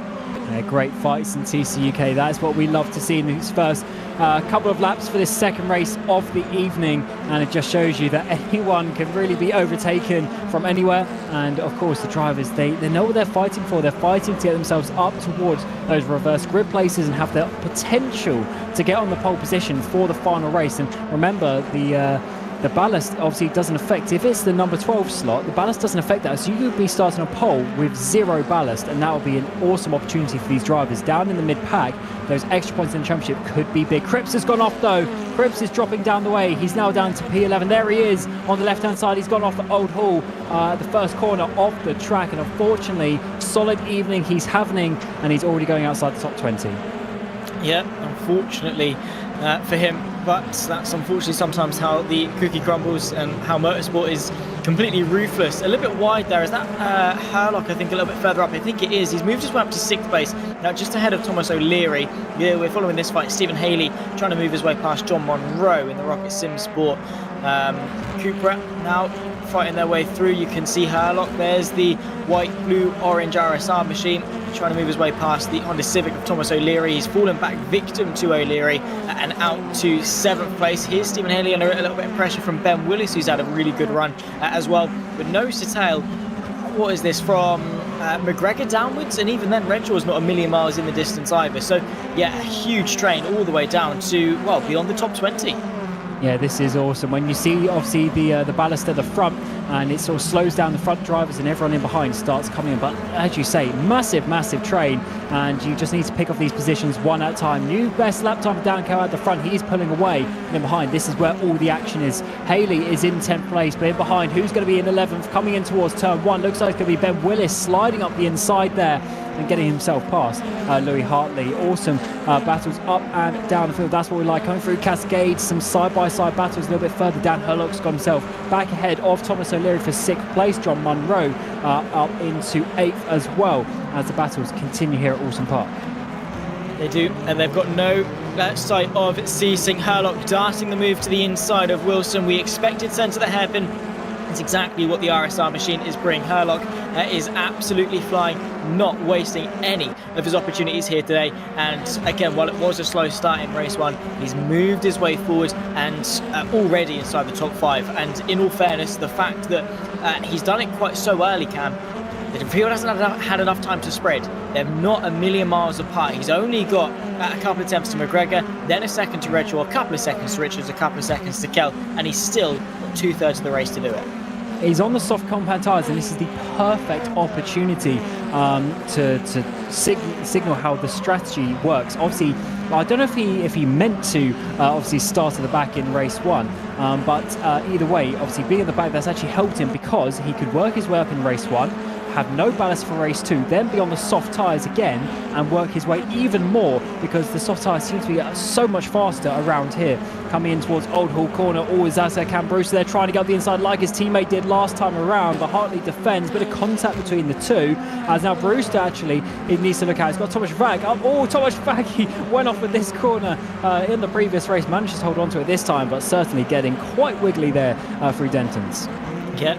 Yeah, great fights in TCUK. That's what we love to see in these first couple of laps for this second race of the evening, and it just shows you that anyone can really be overtaken from anywhere. And of course the drivers, they know what they're fighting for. They're fighting to get themselves up towards those reverse grid places and have the potential to get on the pole position for the final race. And remember, the ballast obviously doesn't affect, if it's the number 12 slot, the ballast doesn't affect that. So you could be starting a pole with 0 ballast, and that would be an awesome opportunity for these drivers down in the mid-pack. Those extra points in the championship could be big. Cripps has gone off though. Cripps is dropping down the way. He's now down to P11. There he is on the left-hand side. He's gone off the Old Hall, the first corner of the track, and unfortunately, solid evening he's having, and he's already going outside the top 20. Yeah, unfortunately for him, but that's unfortunately sometimes how the cookie crumbles and how motorsport is completely ruthless. A little bit wide there. Is that Herlock, I think, a little bit further up? I think it is. He's moved his way up to 6th place, now just ahead of Thomas O'Leary. Yeah, we're following this fight. Stephen Haley trying to move his way past John Monroe in the Rocket Sim Sport Cupra. Now fighting their way through. You can see Herlock. There's the white, blue, orange RSR machine trying to move his way past the Honda Civic of Thomas O'Leary. He's fallen back victim to O'Leary and out to 7th place. Here's Stephen Haley under a little bit of pressure from Ben Willis, who's had a really good run as well. But nose to tail, what is this, from McGregor downwards? And even then, Redshaw's not a million miles in the distance either. So yeah, a huge train all the way down to, well, beyond the top 20. Yeah, this is awesome. When you see, obviously, the ballast at the front, and it sort of slows down the front drivers and everyone in behind starts coming in. But as you say, massive train, and you just need to pick up these positions one at a time. New best lap time for Dan Kel at the front. He's pulling away, and in behind, this is where all the action is. Haley is in 10th place, but in behind, who's going to be in 11th? Coming in towards turn 1, looks like it's going to be Ben Willis sliding up the inside there and getting himself past Louis Hartley. Awesome battles up and down the field. That's what we like. Coming through Cascade, some side-by-side battles a little bit further down. Herlock's got himself back ahead of Thomas O'Leary for 6th place. John Monroe up into 8th as well, as the battles continue here at Oulton Park. They do, and they've got no sight of ceasing. Herlock darting the move to the inside of Wilson. We expected centre the hairpin. It's exactly what the RSR machine is bringing. Herlock is absolutely flying, not wasting any of his opportunities here today. And again, while it was a slow start in race 1, he's moved his way forward and already inside the top 5. And in all fairness, the fact that he's done it quite so early, Cam, the field hasn't had enough time to spread. They're not a million miles apart. He's only got a couple of attempts to McGregor, then a second to Redshaw, a couple of seconds to Richards, a couple of seconds to Kel, and he's still got 2/3 of the race to do it. He's on the soft compound tyres, and this is the perfect opportunity to signal how the strategy works. Obviously, I don't know if he meant to obviously start at the back in race 1, but either way, obviously being at the back, that's actually helped him because he could work his way up in race 1, have no ballast for race 2, then be on the soft tyres again and work his way even more, because the soft tyres seem to be so much faster around here. Coming in towards Old Hall Corner, always as they can. Brewster there trying to get up the inside like his teammate did last time around, but Hartley defends. Bit of contact between the two, as now Brewster actually, he needs to look out. He's got Thomas Vag up. Oh, Thomas Vag, he went off with this corner in the previous race, managed to hold on to it this time, but certainly getting quite wiggly there through Denton's. Yeah,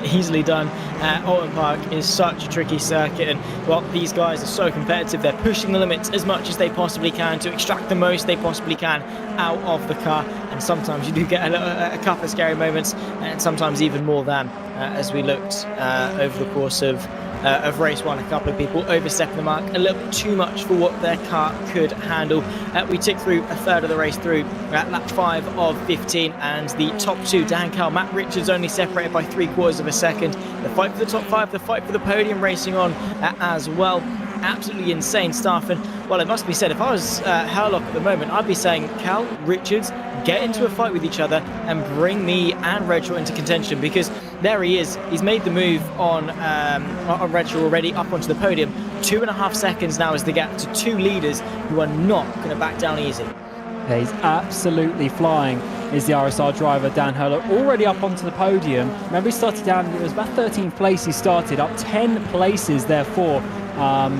easily done. Oulton Park is such a tricky circuit, and well, these guys are so competitive. They're pushing the limits as much as they possibly can to extract the most they possibly can out of the car, and sometimes you do get a couple of scary moments, and sometimes even more than, as we looked over the course of race 1, a couple of people overstepping the mark a little bit too much for what their car could handle. We ticked through a third of the race through at lap 5 of 15, and the top 2, Dan Cowell, Matt Richards, only separated by 3/4 of a second. The fight for the top 5, the fight for the podium racing on as well. Absolutely insane stuff. And well, it must be said, if I was Herlock at the moment, I'd be saying, Cal, Richards, get into a fight with each other and bring me and Redshaw into contention, because there he is. He's made the move on Redshaw already up onto the podium. 2.5 seconds now is the gap to 2 leaders who are not going to back down easy. Yeah, he's absolutely flying, is the RSR driver, Dan Herlock, already up onto the podium. Remember, he started down, it was about 13th place he started, up 10 places therefore.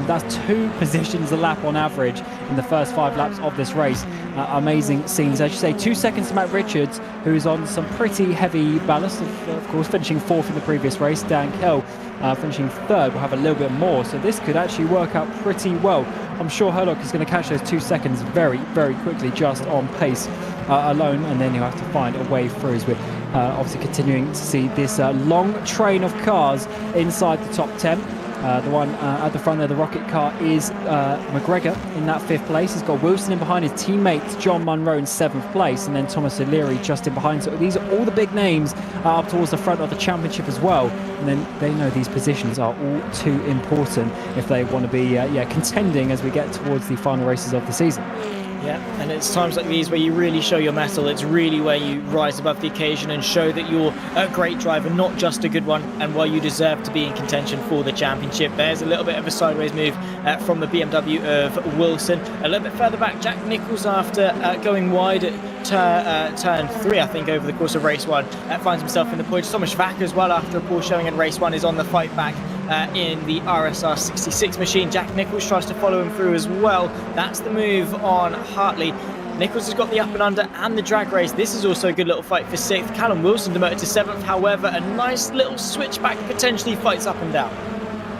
That's 2 positions a lap on average in the first 5 laps of this race. Amazing scenes. As you say, 2 seconds to Matt Richards, who's on some pretty heavy ballast, of course, finishing 4th in the previous race. Dan Kell finishing 3rd will have a little bit more, so this could actually work out pretty well. I'm sure Herlock is going to catch those 2 seconds very, very quickly just on pace alone, and then he'll have to find a way through, as we're obviously continuing to see this long train of cars inside the top 10. The one at the front there, the rocket car, is McGregor in that 5th place. He's got Wilson in behind his teammate John Munro in 7th place, and then Thomas O'Leary just in behind. So these are all the big names up towards the front of the championship as well. And then they know these positions are all too important if they want to be contending as we get towards the final races of the season. Yeah, and it's times like these where you really show your mettle. It's really where you rise above the occasion and show that you're a great driver, not just a good one, and why you deserve to be in contention for the championship. There's a little bit of a sideways move from the BMW of Wilson. A little bit further back, Jack Nichols, after going wide at turn 3, I think, over the course of race 1, finds himself in the points. Thomas Vac as well, after a poor showing in race 1, is on the fight back in the RSR 66 machine. Jack Nichols tries to follow him through as well. That's the move on Hartley. Nichols has got the up and under and the drag race. This is also a good little fight for 6th. Callum Wilson demoted to 7th. However, a nice little switchback, potentially fights up and down.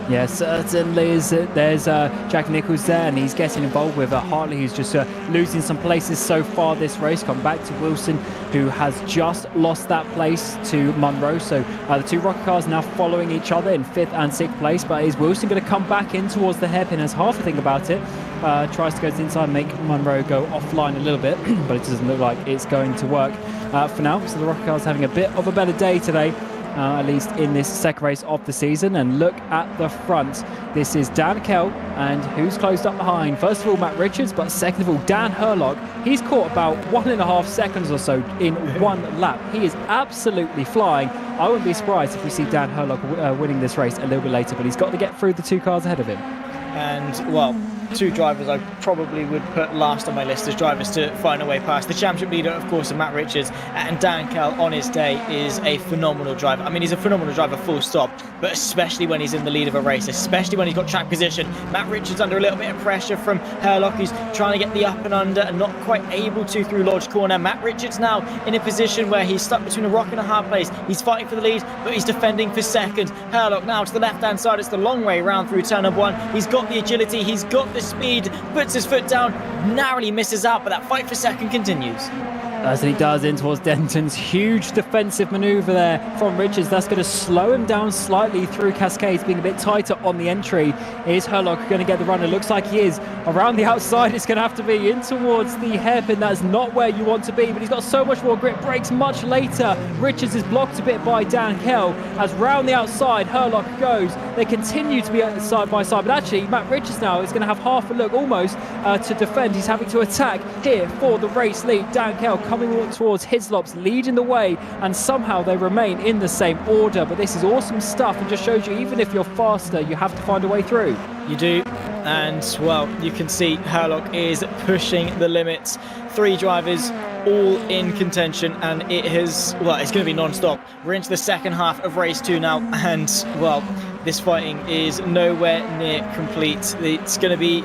Yes, certainly. There's Jack Nichols there, and he's getting involved with Hartley, who's just losing some places so far this race. Come back to Wilson, who has just lost that place to Munro. So the 2 rocket cars now following each other in 5th and 6th place. But is Wilson going to come back in towards the hairpin? Has half a think about it. Tries to go to the inside, make Munro go offline a little bit, but it doesn't look like it's going to work for now. So the rocket cars having a bit of a better day today. At least in this second race of the season. And look at the front. This is Dan Kell, and who's closed up behind? First of all, Matt Richards, but second of all, Dan Herlock. He's caught about 1.5 seconds or so in 1 lap. He is absolutely flying. I wouldn't be surprised if we see Dan Herlock winning this race a little bit later, but he's got to get through the 2 cars ahead of him. And, well, 2 drivers I probably would put last on my list as drivers to find a way past. The championship leader, of course, of Matt Richards, and Dan Kell on his day is a phenomenal driver. I mean, he's a phenomenal driver full stop, but especially when he's in the lead of a race, especially when he's got track position. Matt Richards under a little bit of pressure from Herlock, who's trying to get the up and under and not quite able to through Lodge Corner. Matt Richards now in a position where he's stuck between a rock and a hard place. He's fighting for the lead, but he's defending for second. Herlock now to the left-hand side. It's the long way round through turn number 1. He's got the agility, he's got the speed, puts his foot down, narrowly misses out, but that fight for second continues. As he does in towards Denton's huge defensive manoeuvre there from Richards. That's going to slow him down slightly through Cascades, being a bit tighter on the entry. Is Herlock going to get the run? It looks like he is. Around the outside, it's going to have to be in towards the hairpin. That's not where you want to be, but he's got so much more grip. Brakes much later. Richards is blocked a bit by Dan Kell. As round the outside, Herlock goes. They continue to be side by side, but actually, Matt Richards now is going to have half a look almost to defend. He's having to attack here for the race lead. Dan Kell comes coming towards Hislop's, leading the way, and somehow they remain in the same order. But this is awesome stuff and just shows you even if you're faster, you have to find a way through. You do, and well, you can see Herlock is pushing the limits. 3 drivers all in contention, and it's going to be non-stop. We're into the second half of race 2 now, and well, this fighting is nowhere near complete. It's going to be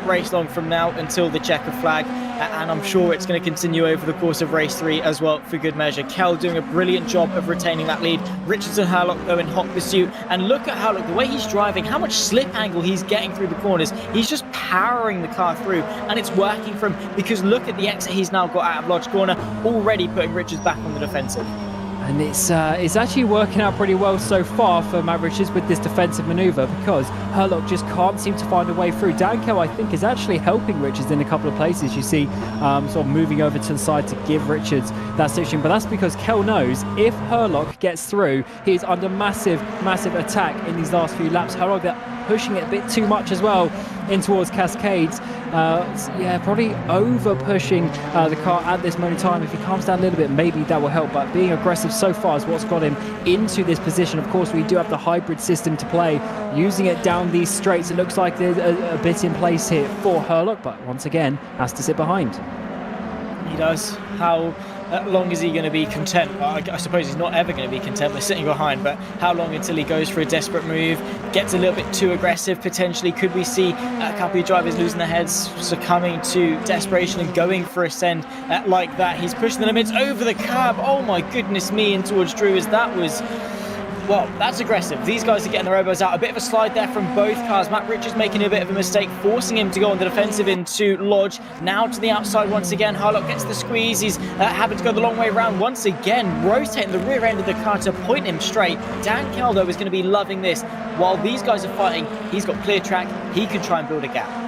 race long from now until the checkered flag, and I'm sure it's going to continue over the course of race 3 as well, for good measure. Kell doing a brilliant job of retaining that lead. Richards and Herlock though in hot pursuit, and look at Herlock, the way he's driving, how much slip angle he's getting through the corners. He's just powering the car through, and it's working for him, because look at the exit he's now got out of Lodge Corner, already putting Richards back on the defensive. And it's actually working out pretty well so far for Matt Richards with this defensive manoeuvre, because Herlock just can't seem to find a way through. Danko, I think, is actually helping Richards in a couple of places. You see sort of moving over to the side to give Richards that section, but that's because Kell knows if Herlock gets through, he is under massive attack in these last few laps. Herlock, they're pushing it a bit too much as well in towards Cascades. Probably over pushing the car at this moment in time. If he calms down a little bit, maybe that will help, but being aggressive so far is what's got him into this position. Of course, we do have the hybrid system to play, using it down these straights. It looks like there's a bit in place here for Herlock, but once again has to sit behind. He does. How long is he going to be content? Well, I suppose he's not ever going to be content with sitting behind, but how long until he goes for a desperate move, gets a little bit too aggressive potentially? Could we see a couple of drivers losing their heads, succumbing to desperation and going for a send like that? He's pushing the limits over the curb. Oh my goodness me, in towards Drew, as that was... Well, that's aggressive. These guys are getting their elbows out. A bit of a slide there from both cars. Matt Richards making a bit of a mistake, forcing him to go on the defensive into Lodge. Now to the outside once again. Herlock gets the squeeze. He's having to go the long way around once again, rotating the rear end of the car to point him straight. Dan Kell, though, is going to be loving this. While these guys are fighting, he's got clear track. He can try and build a gap.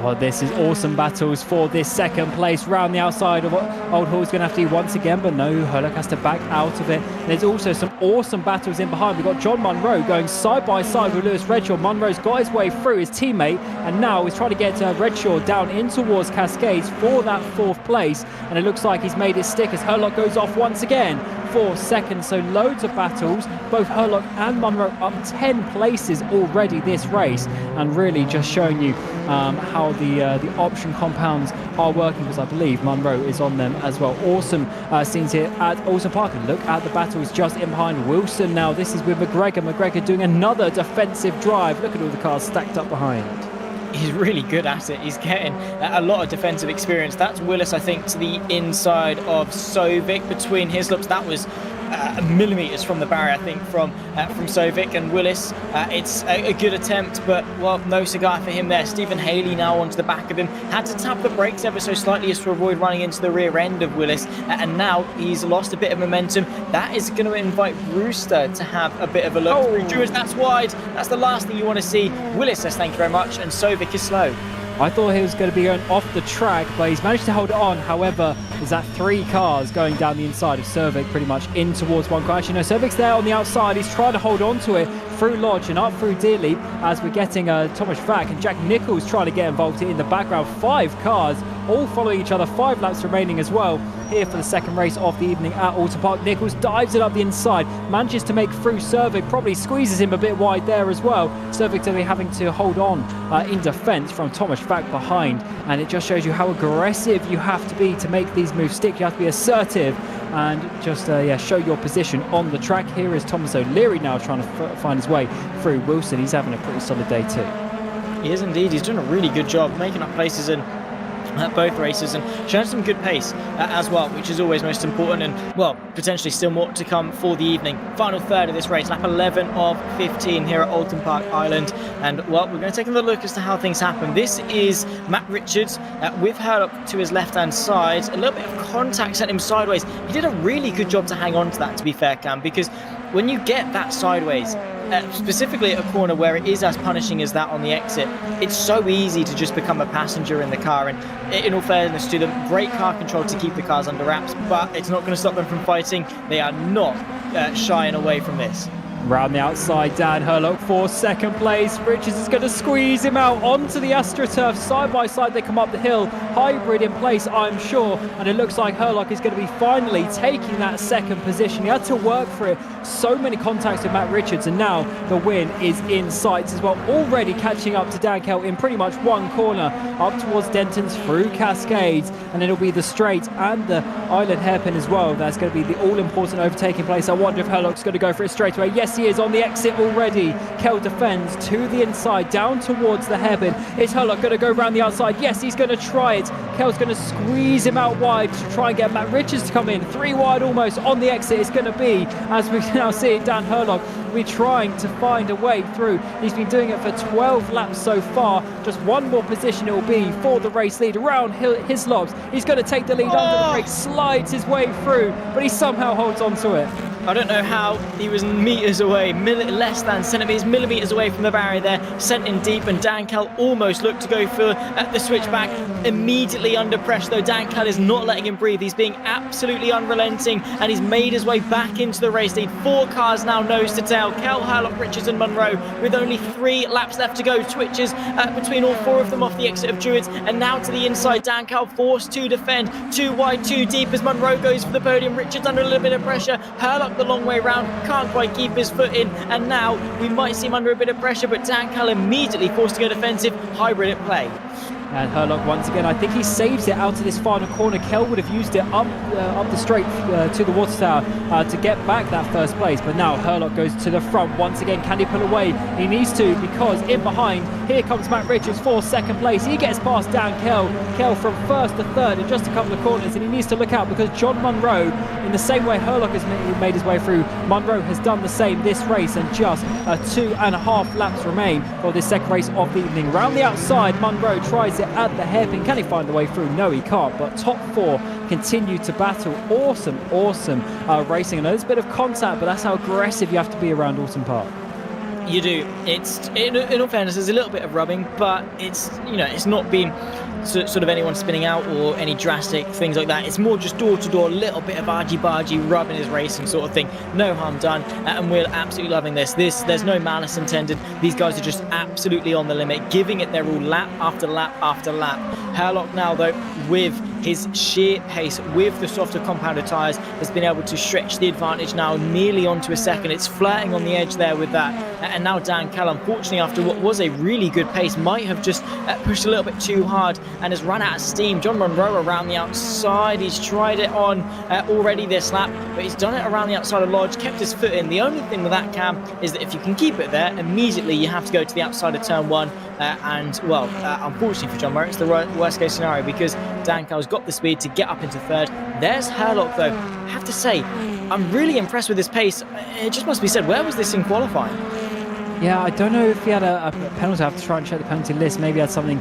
Oh, this is awesome battles for this second place round the outside of what Old Hall's going to have to do once again, but no, Herlock has to back out of it. There's also some awesome battles in behind. We've got John Munro going side by side with Lewis Redshaw. Munro's got his way through his teammate, and now he's trying to get Redshaw down in towards Cascades for that 4th place, and it looks like he's made it stick as Herlock goes off once again for second. So loads of battles, both Herlock and Munro up 10 places already this race, and really just showing you how the option compounds are working, because I believe Munro is on them as well. Awesome scenes here at Oulton Park, and look at the battles just in behind. Wilson now, this is with McGregor doing another defensive drive. Look at all the cars stacked up behind. He's really good at it. He's getting a lot of defensive experience. That's Willis, I think, to the inside of Sovic between Hislops. That was millimetres from the barrier, I think, from Sovic and Willis. It's a good attempt, but, well, no cigar for him there. Stephen Haley now onto the back of him. Had to tap the brakes ever so slightly as to avoid running into the rear end of Willis, and now he's lost a bit of momentum. That is going to invite Brewster to have a bit of a look. Oh, that's wide. That's the last thing you want to see. Willis says thank you very much, and Sovic is slow. I thought he was going to be going off the track, but he's managed to hold it on. However, there's that 3 cars going down the inside of Cervic, pretty much in towards one car. Actually, no, Cervic's there on the outside. He's trying to hold on to it through Lodge and up through Dearly, as we're getting Thomas Vack and Jack Nichols trying to get involved here in the background. 5 cars all following each other, 5 laps remaining as well here for the second race of the evening at Oulton Park. Nichols dives it up the inside, manages to make through Cervic, probably squeezes him a bit wide there as well. Cervic to be having to hold on in defence from Thomas Vack behind, and it just shows you how aggressive you have to be to make these moves stick. You have to be assertive and just show your position on the track. Here is Thomas O'Leary now trying to find his way through Wilson. He's having a pretty solid day too. He is indeed. He's doing a really good job making up places in both races and showing some good pace as well, which is always most important, and, well, potentially still more to come for the evening. Final third of this race, lap 11 of 15 here at Oulton Park Island, and, well, we're going to take a look as to how things happen. This is Matt Richards with Herlock to his left-hand side. A little bit of contact sent him sideways. He did a really good job to hang on to that, to be fair, Cam, because when you get that sideways, specifically at a corner where it is as punishing as that on the exit, it's so easy to just become a passenger in the car. And in all fairness to them, great car control to keep the cars under wraps, but it's not going to stop them from fighting. They are not shying away from this. Round the outside, Dan Herlock for second place. Richards is going to squeeze him out onto the AstroTurf. Side by side, they come up the hill. Hybrid in place, I'm sure. And it looks like Herlock is going to be finally taking that second position. He had to work for it. So many contacts with Matt Richards, and now the win is in sights as well. Already catching up to Dan Kell in pretty much one corner, up towards Denton's through Cascades. And it'll be the straight and the island hairpin as well. That's going to be the all-important overtaking place. I wonder if Herlock's going to go for it straight away. Yes, he is on the exit already. Kell defends to the inside, down towards the hairpin. Is Herlock going to go around the outside? Yes, he's going to try it. Kell's going to squeeze him out wide to try and get Matt Richards to come in. 3 wide almost on the exit. It's going to be, as we now see it, Dan Herlock will be trying to find a way through. He's been doing it for 12 laps so far. Just one more position it will be for the race lead around Hislop's. He's going to take the lead under the brakes, slides his way through, but he somehow holds on to it. I don't know how. He was meters away, less than centimeters, millimeters away from the barrier there, sent in deep, and Dan Kell almost looked to go for the switchback. Immediately under pressure though, Dan Kell is not letting him breathe. He's being absolutely unrelenting, and he's made his way back into the race lead. 4 cars now nose to tail. Kell, Herlock, Richards and Munro with only 3 laps left to go. Twitches between all 4 of them off the exit of Druids, and now to the inside. Dan Kell forced to defend. 2 wide, 2 deep as Munro goes for the podium. Richards under a little bit of pressure. Herlock the long way round, can't quite keep his foot in, and now we might see him under a bit of pressure, but Dan Kell immediately forced to go defensive. Hybrid at play. And Herlock once again, I think he saves it out of this final corner. Kell would have used it up the straight to the water tower to get back that first place. But now Herlock goes to the front once again. Can he pull away? He needs to, because in behind, here comes Matt Richards for second place. He gets past Dan Kell. Kell from first to third in just a couple of corners, and he needs to look out because John Munro, in the same way Herlock has made his way through, Munro has done the same this race, and just 2.5 laps remain for this second race of the evening. Round the outside, Munro tries it at the hairpin. Can he find the way through? No, he can't. But top 4 continue to battle. Awesome racing. I know there's a bit of contact, but that's how aggressive you have to be around Oulton Park. You do. It's in all fairness, there's a little bit of rubbing, but it's it's not been sort of anyone spinning out or any drastic things like that. It's more just door to door, a little bit of argy-bargy, rubbing his racing sort of thing. No harm done, and we're absolutely loving this. There's no malice intended. These guys are just absolutely on the limit, giving it their all lap after lap after lap. Herlock now though, with his sheer pace, with the softer compounded tyres, has been able to stretch the advantage now nearly onto a second. It's flirting on the edge there with that. And now Dan Kell, unfortunately, after what was a really good pace, might have just pushed a little bit too hard and has run out of steam. John Munro around the outside. He's tried it on already this lap, but he's done it around the outside of Lodge, kept his foot in. The only thing with that, Cam, is that if you can keep it there, immediately you have to go to the outside of turn 1. Unfortunately for John Munro, it's the worst case scenario because Dan Kell's got the speed to get up into third. There's Herlock though. I have to say, I'm really impressed with his pace. It just must be said, where was this in qualifying? Yeah, I don't know if he had a penalty. I have to try and check the penalty list. Maybe he had something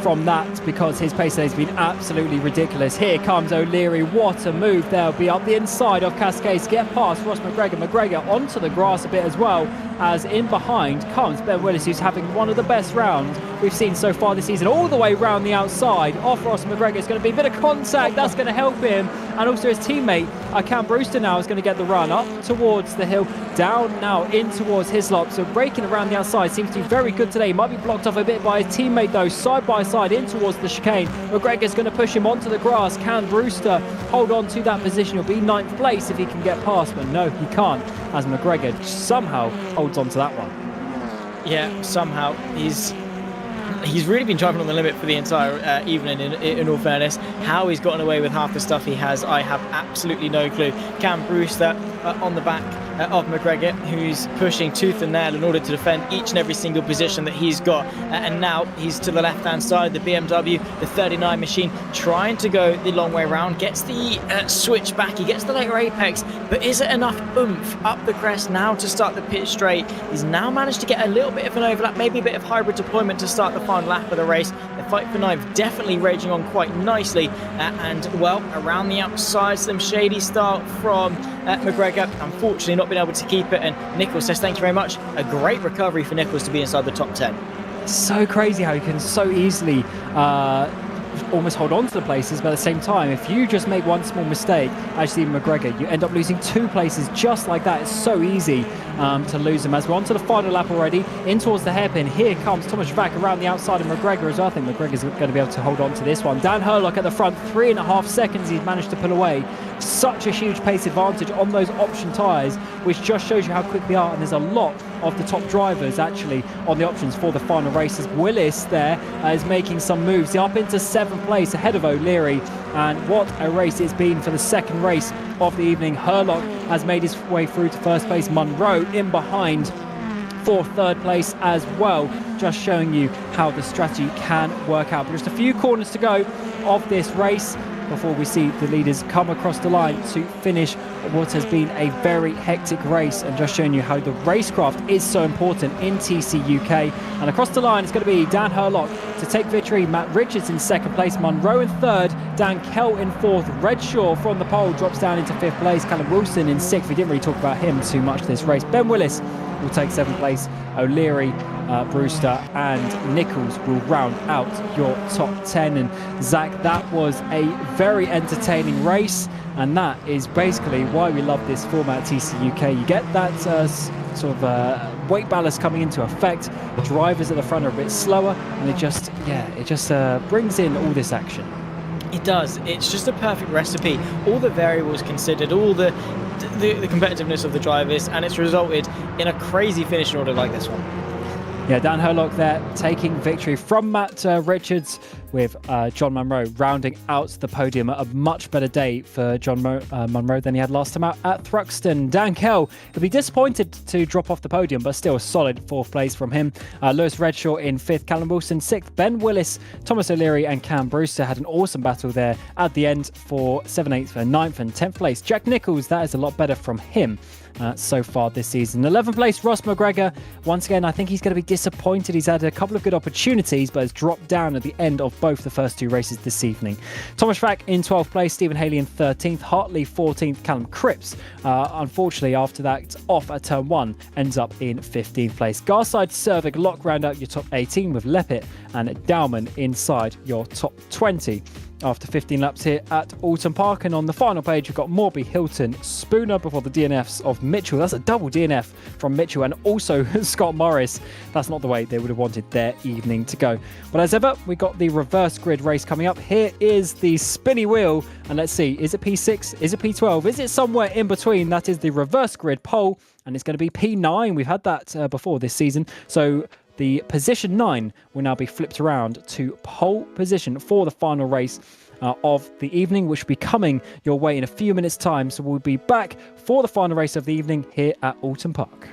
from that, because his pace today has been absolutely ridiculous. Here comes O'Leary. What a move. They'll be up the inside of Cascades. Get past Ross McGregor. McGregor onto the grass a bit as well, as in behind comes Ben Willis, who's having one of the best rounds we've seen so far this season. All the way round the outside off Ross McGregor. It's going to be a bit of contact. That's going to help him. And also his teammate, Cam Brewster, now is going to get the run up towards the hill, down now in towards Hislop. So breaking around the outside seems to be very good today. Might be blocked off a bit by his teammate though, side by side in towards the chicane. McGregor's going to push him onto the grass. Can Brewster hold on to that position? He'll be 9th place if he can get past, but no, he can't, as McGregor somehow holds on to that one. Yeah, somehow. He's really been driving on the limit for the entire evening, in all fairness. How he's gotten away with half the stuff he has, I have absolutely no clue. Cam Brewster on the back of McGregor, who's pushing tooth and nail in order to defend each and every single position that he's got. And now he's to the left-hand side, the BMW, the 39 machine, trying to go the long way around, gets the switch back, he gets the later apex, but is it enough oomph up the crest now to start the pit straight? He's now managed to get a little bit of an overlap, maybe a bit of hybrid deployment to start the final lap of the race. The fight for ninth definitely raging on quite nicely, and well, around the outside, some shady start from McGregor, unfortunately not been able to keep it, and Nichols says thank you very much. A great recovery for Nichols to be inside the top 10. So crazy how you can so easily almost hold on to the places, but at the same time, if you just make one small mistake, actually McGregor, you end up losing 2 places just like that. It's so easy to lose him. As we're on to the final lap already, in towards the hairpin. Here comes Thomas Vack around the outside of McGregor as well. I think McGregor's going to be able to hold on to this one. Dan Herlock at the front, 3.5 seconds he's managed to pull away. Such a huge pace advantage on those option tyres, which just shows you how quick they are. And there's a lot of the top drivers actually on the options for the final races. Willis there is making some moves. He's up into 7th place ahead of O'Leary. And what a race it's been for the second race of the evening. Herlock has made his way through to first place. Munro in behind for third place as well, just showing you how the strategy can work out. But just a few corners to go of this race before we see the leaders come across the line to finish what has been a very hectic race, and just showing you how the racecraft is so important in TCUK. And across the line it's going to be Dan Herlock to take victory, Matt Richards in second place, Munro in third, Dan Kell in fourth, Redshaw from the pole drops down into fifth place, Callum Wilson in sixth. We didn't really talk about him too much this race. Ben Willis will take seventh place, O'Leary, Brewster and Nichols will round out your top 10. And Zach, that was a very entertaining race, and that is basically why we love this format TCUK. You get that sort of weight ballast coming into effect. The drivers at the front are a bit slower, and it just brings in all this action. It does. It's just a perfect recipe. All the variables considered, all the competitiveness of the drivers, and it's resulted in a crazy finish order like this one. Yeah, Dan Herlock there taking victory from Matt Richards, with John Munro rounding out the podium. A much better day for John Munro than he had last time out at Thruxton. Dan Kell will be disappointed to drop off the podium, but still a solid fourth place from him. Lewis Redshaw in fifth, Callum Wilson sixth, Ben Willis, Thomas O'Leary and Cam Brewster had an awesome battle there at the end for 7th, 8th and 9th and 10th place. Jack Nichols, that is a lot better from him so far this season. 11th place, Ross McGregor. Once again, I think he's going to be disappointed. He's had a couple of good opportunities, but has dropped down at the end of both the first two races this evening. Thomas Vack in 12th place, Stephen Haley in 13th, Hartley 14th, Callum Cripps, unfortunately after that off at turn 1, ends up in 15th place. Garside, Cervic, Lock round out your top 18 with Leppit and Dowman inside your top 20. After 15 laps here at Oulton Park. And on the final page, we've got Morby, Hilton, Spooner before the DNFs of Mitchell. That's a double DNF from Mitchell, and also Scott Morris. That's not the way they would have wanted their evening to go. But as ever, we got the reverse grid race coming up. Here is the spinny wheel, and let's see, is it P6? Is it P12? Is it somewhere in between? That is the reverse grid pole, and it's going to be P9. We've had that before this season. So the position 9 will now be flipped around to pole position for the final race of the evening, which will be coming your way in a few minutes' time. So we'll be back for the final race of the evening here at Oulton Park.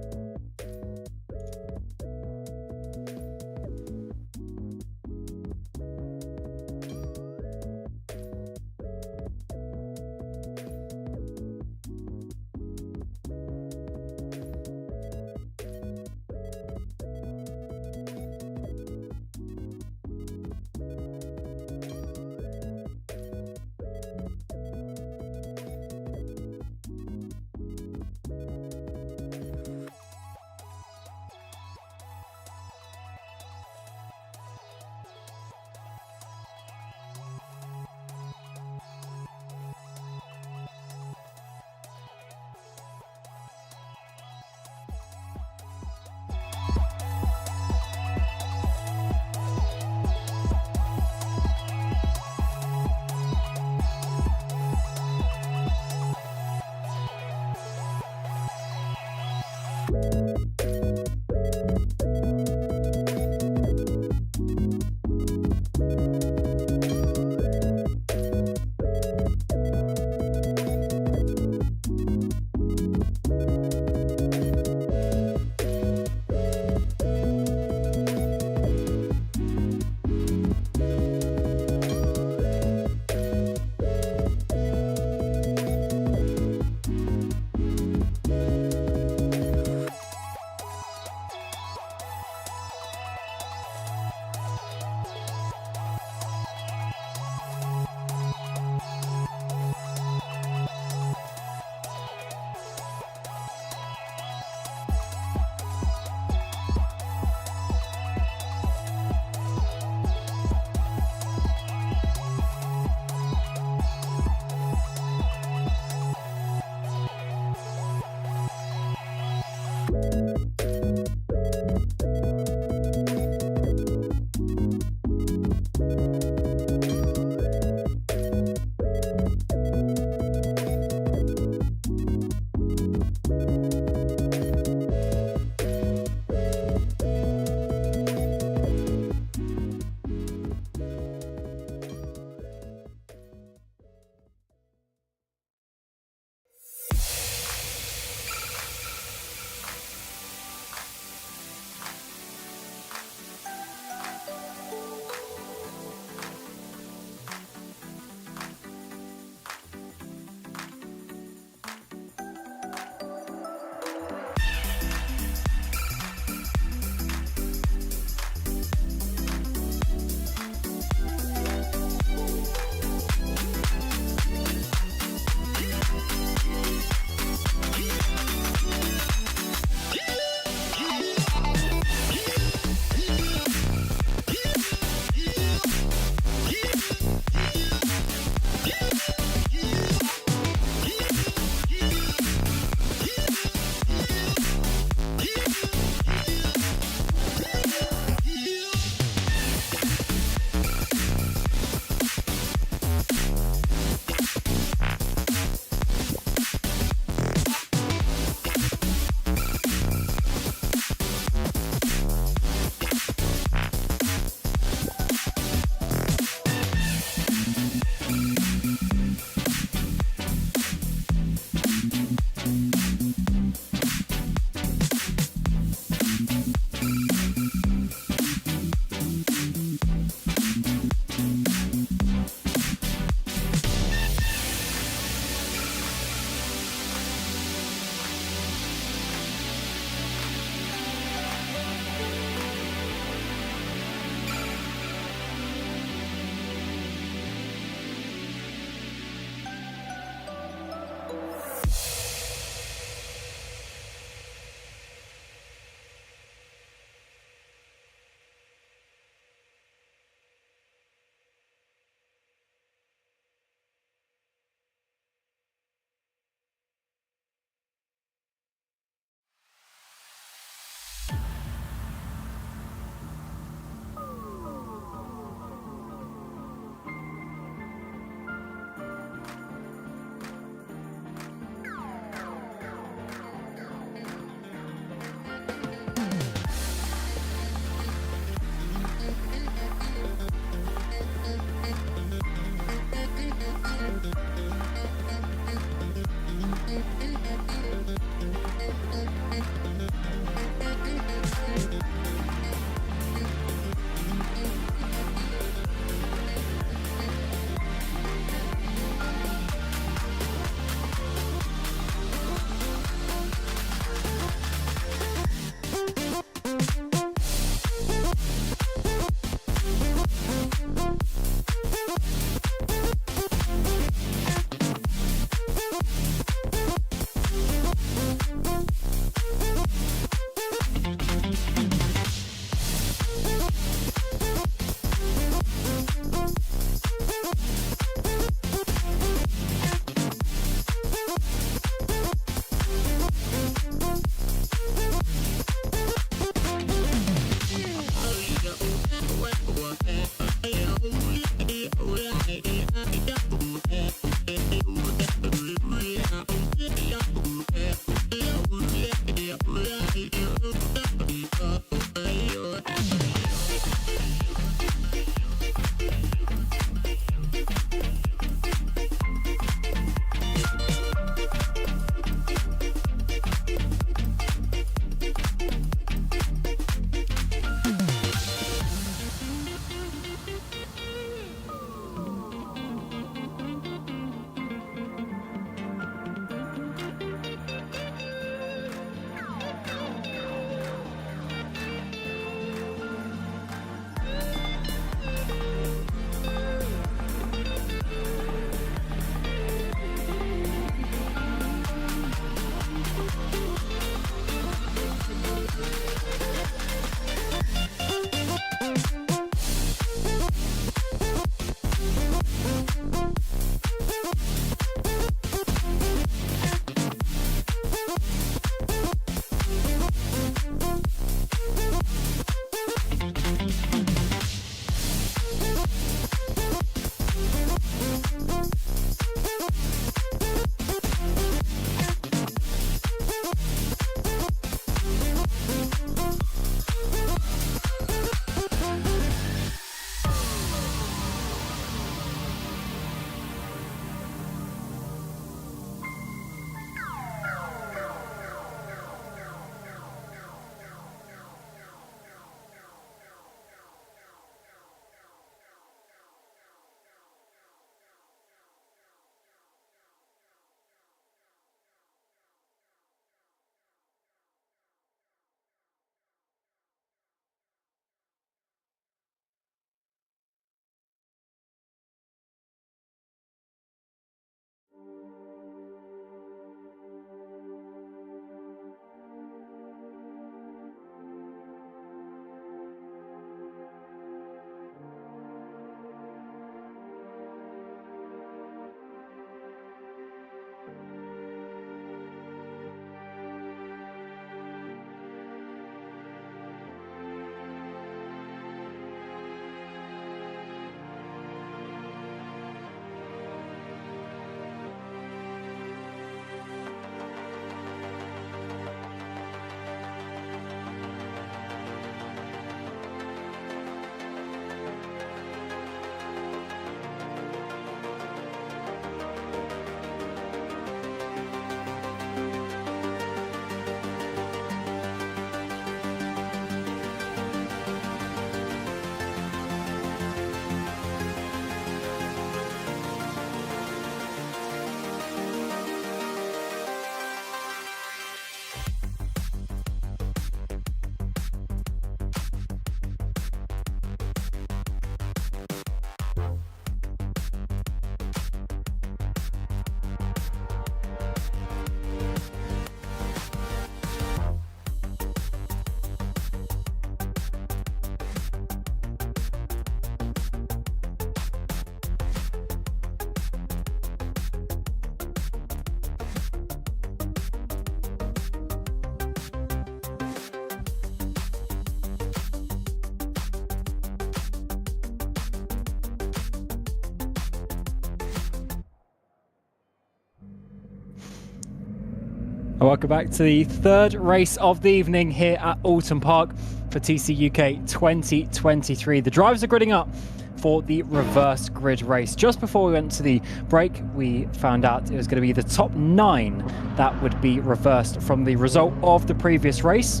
Welcome back to the third race of the evening here at Oulton Park for TCUK 2023. The drivers are gridding up for the reverse grid race. Just before we went to the break, we found out it was going to be the top 9 that would be reversed from the result of the previous race.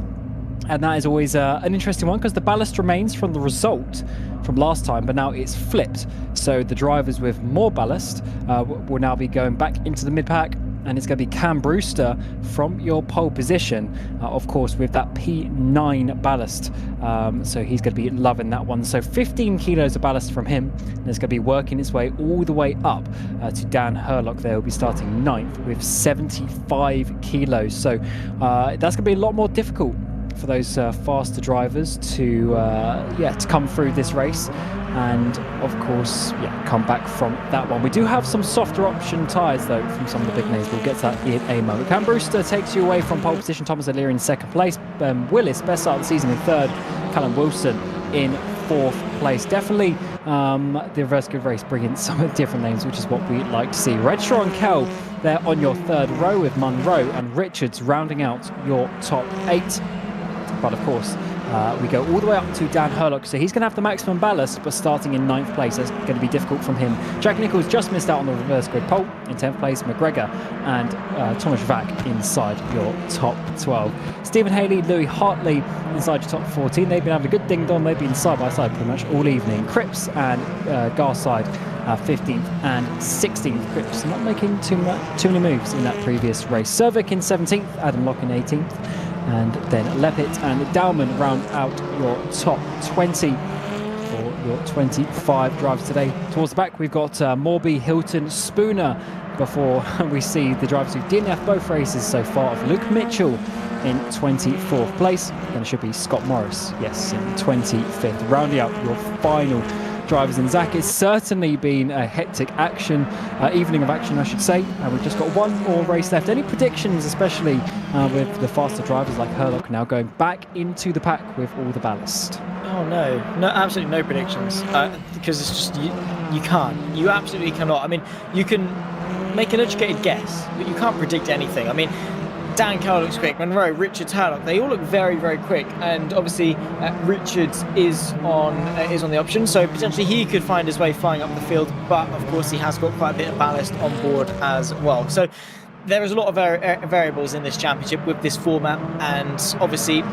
And that is always an interesting one because the ballast remains from the result from last time, but now it's flipped. So the drivers with more ballast will now be going back into the mid-pack, and it's going to be Cam Brewster from your pole position, of course, with that P9 ballast. So he's going to be loving that one. So 15 kilos of ballast from him, and it's going to be working its way all the way up to Dan Herlock. There will be starting 9th with 75 kilos. So that's going to be a lot more difficult for those faster drivers to come through this race, and of course come back from that one. We do have some softer option tyres though from some of the big names. We'll get to that in a moment. Cam Brewster takes you away from pole position. Thomas O'Leary in 2nd place. Willis, best start of the season, in 3rd. Callum Wilson in 4th place. Definitely the reverse grid race bringing some different names, which is what we like to see. Redshaw and Kell there on your 3rd row, with Munro and Richards rounding out your top 8. But of course, we go all the way up to Dan Herlock, so he's going to have the maximum ballast, but starting in 9th place. That's going to be difficult from him. Jack Nichols just missed out on the reverse grid pole. In 10th place, McGregor and Thomas Vack inside your top 12. Stephen Haley, Louis Hartley inside your top 14. They've been having a good ding-dong. They've been side-by-side pretty much all evening. Cripps and Garside 15th and 16th. Cripps not making too many moves in that previous race. Cervic in 17th, Adam Locke in 18th. And then Leppit and Dowman round out your top 20 for your 25 drivers today. Towards the back, we've got Morby, Hilton, Spooner, before we see the drivers who DNF both races so far of Luke Mitchell in 24th place. Then it should be Scott Morris, yes, in 25th. Rounding out your final drivers in Zach. It's certainly been a hectic evening of action, I should say. We've just got one more race left. Any predictions, especially with the faster drivers like Herlock now going back into the pack with all the ballast? Oh no, absolutely no predictions, because it's just you can't. You absolutely cannot. I mean, you can make an educated guess, but you can't predict anything. I mean, Dan Kell looks quick, Monroe, Richards, Herlock, they all look very, very quick, and obviously Richards is on the option, so potentially he could find his way flying up the field, but of course he has got quite a bit of ballast on board as well. So there is a lot of variables in this championship with this format, and obviously,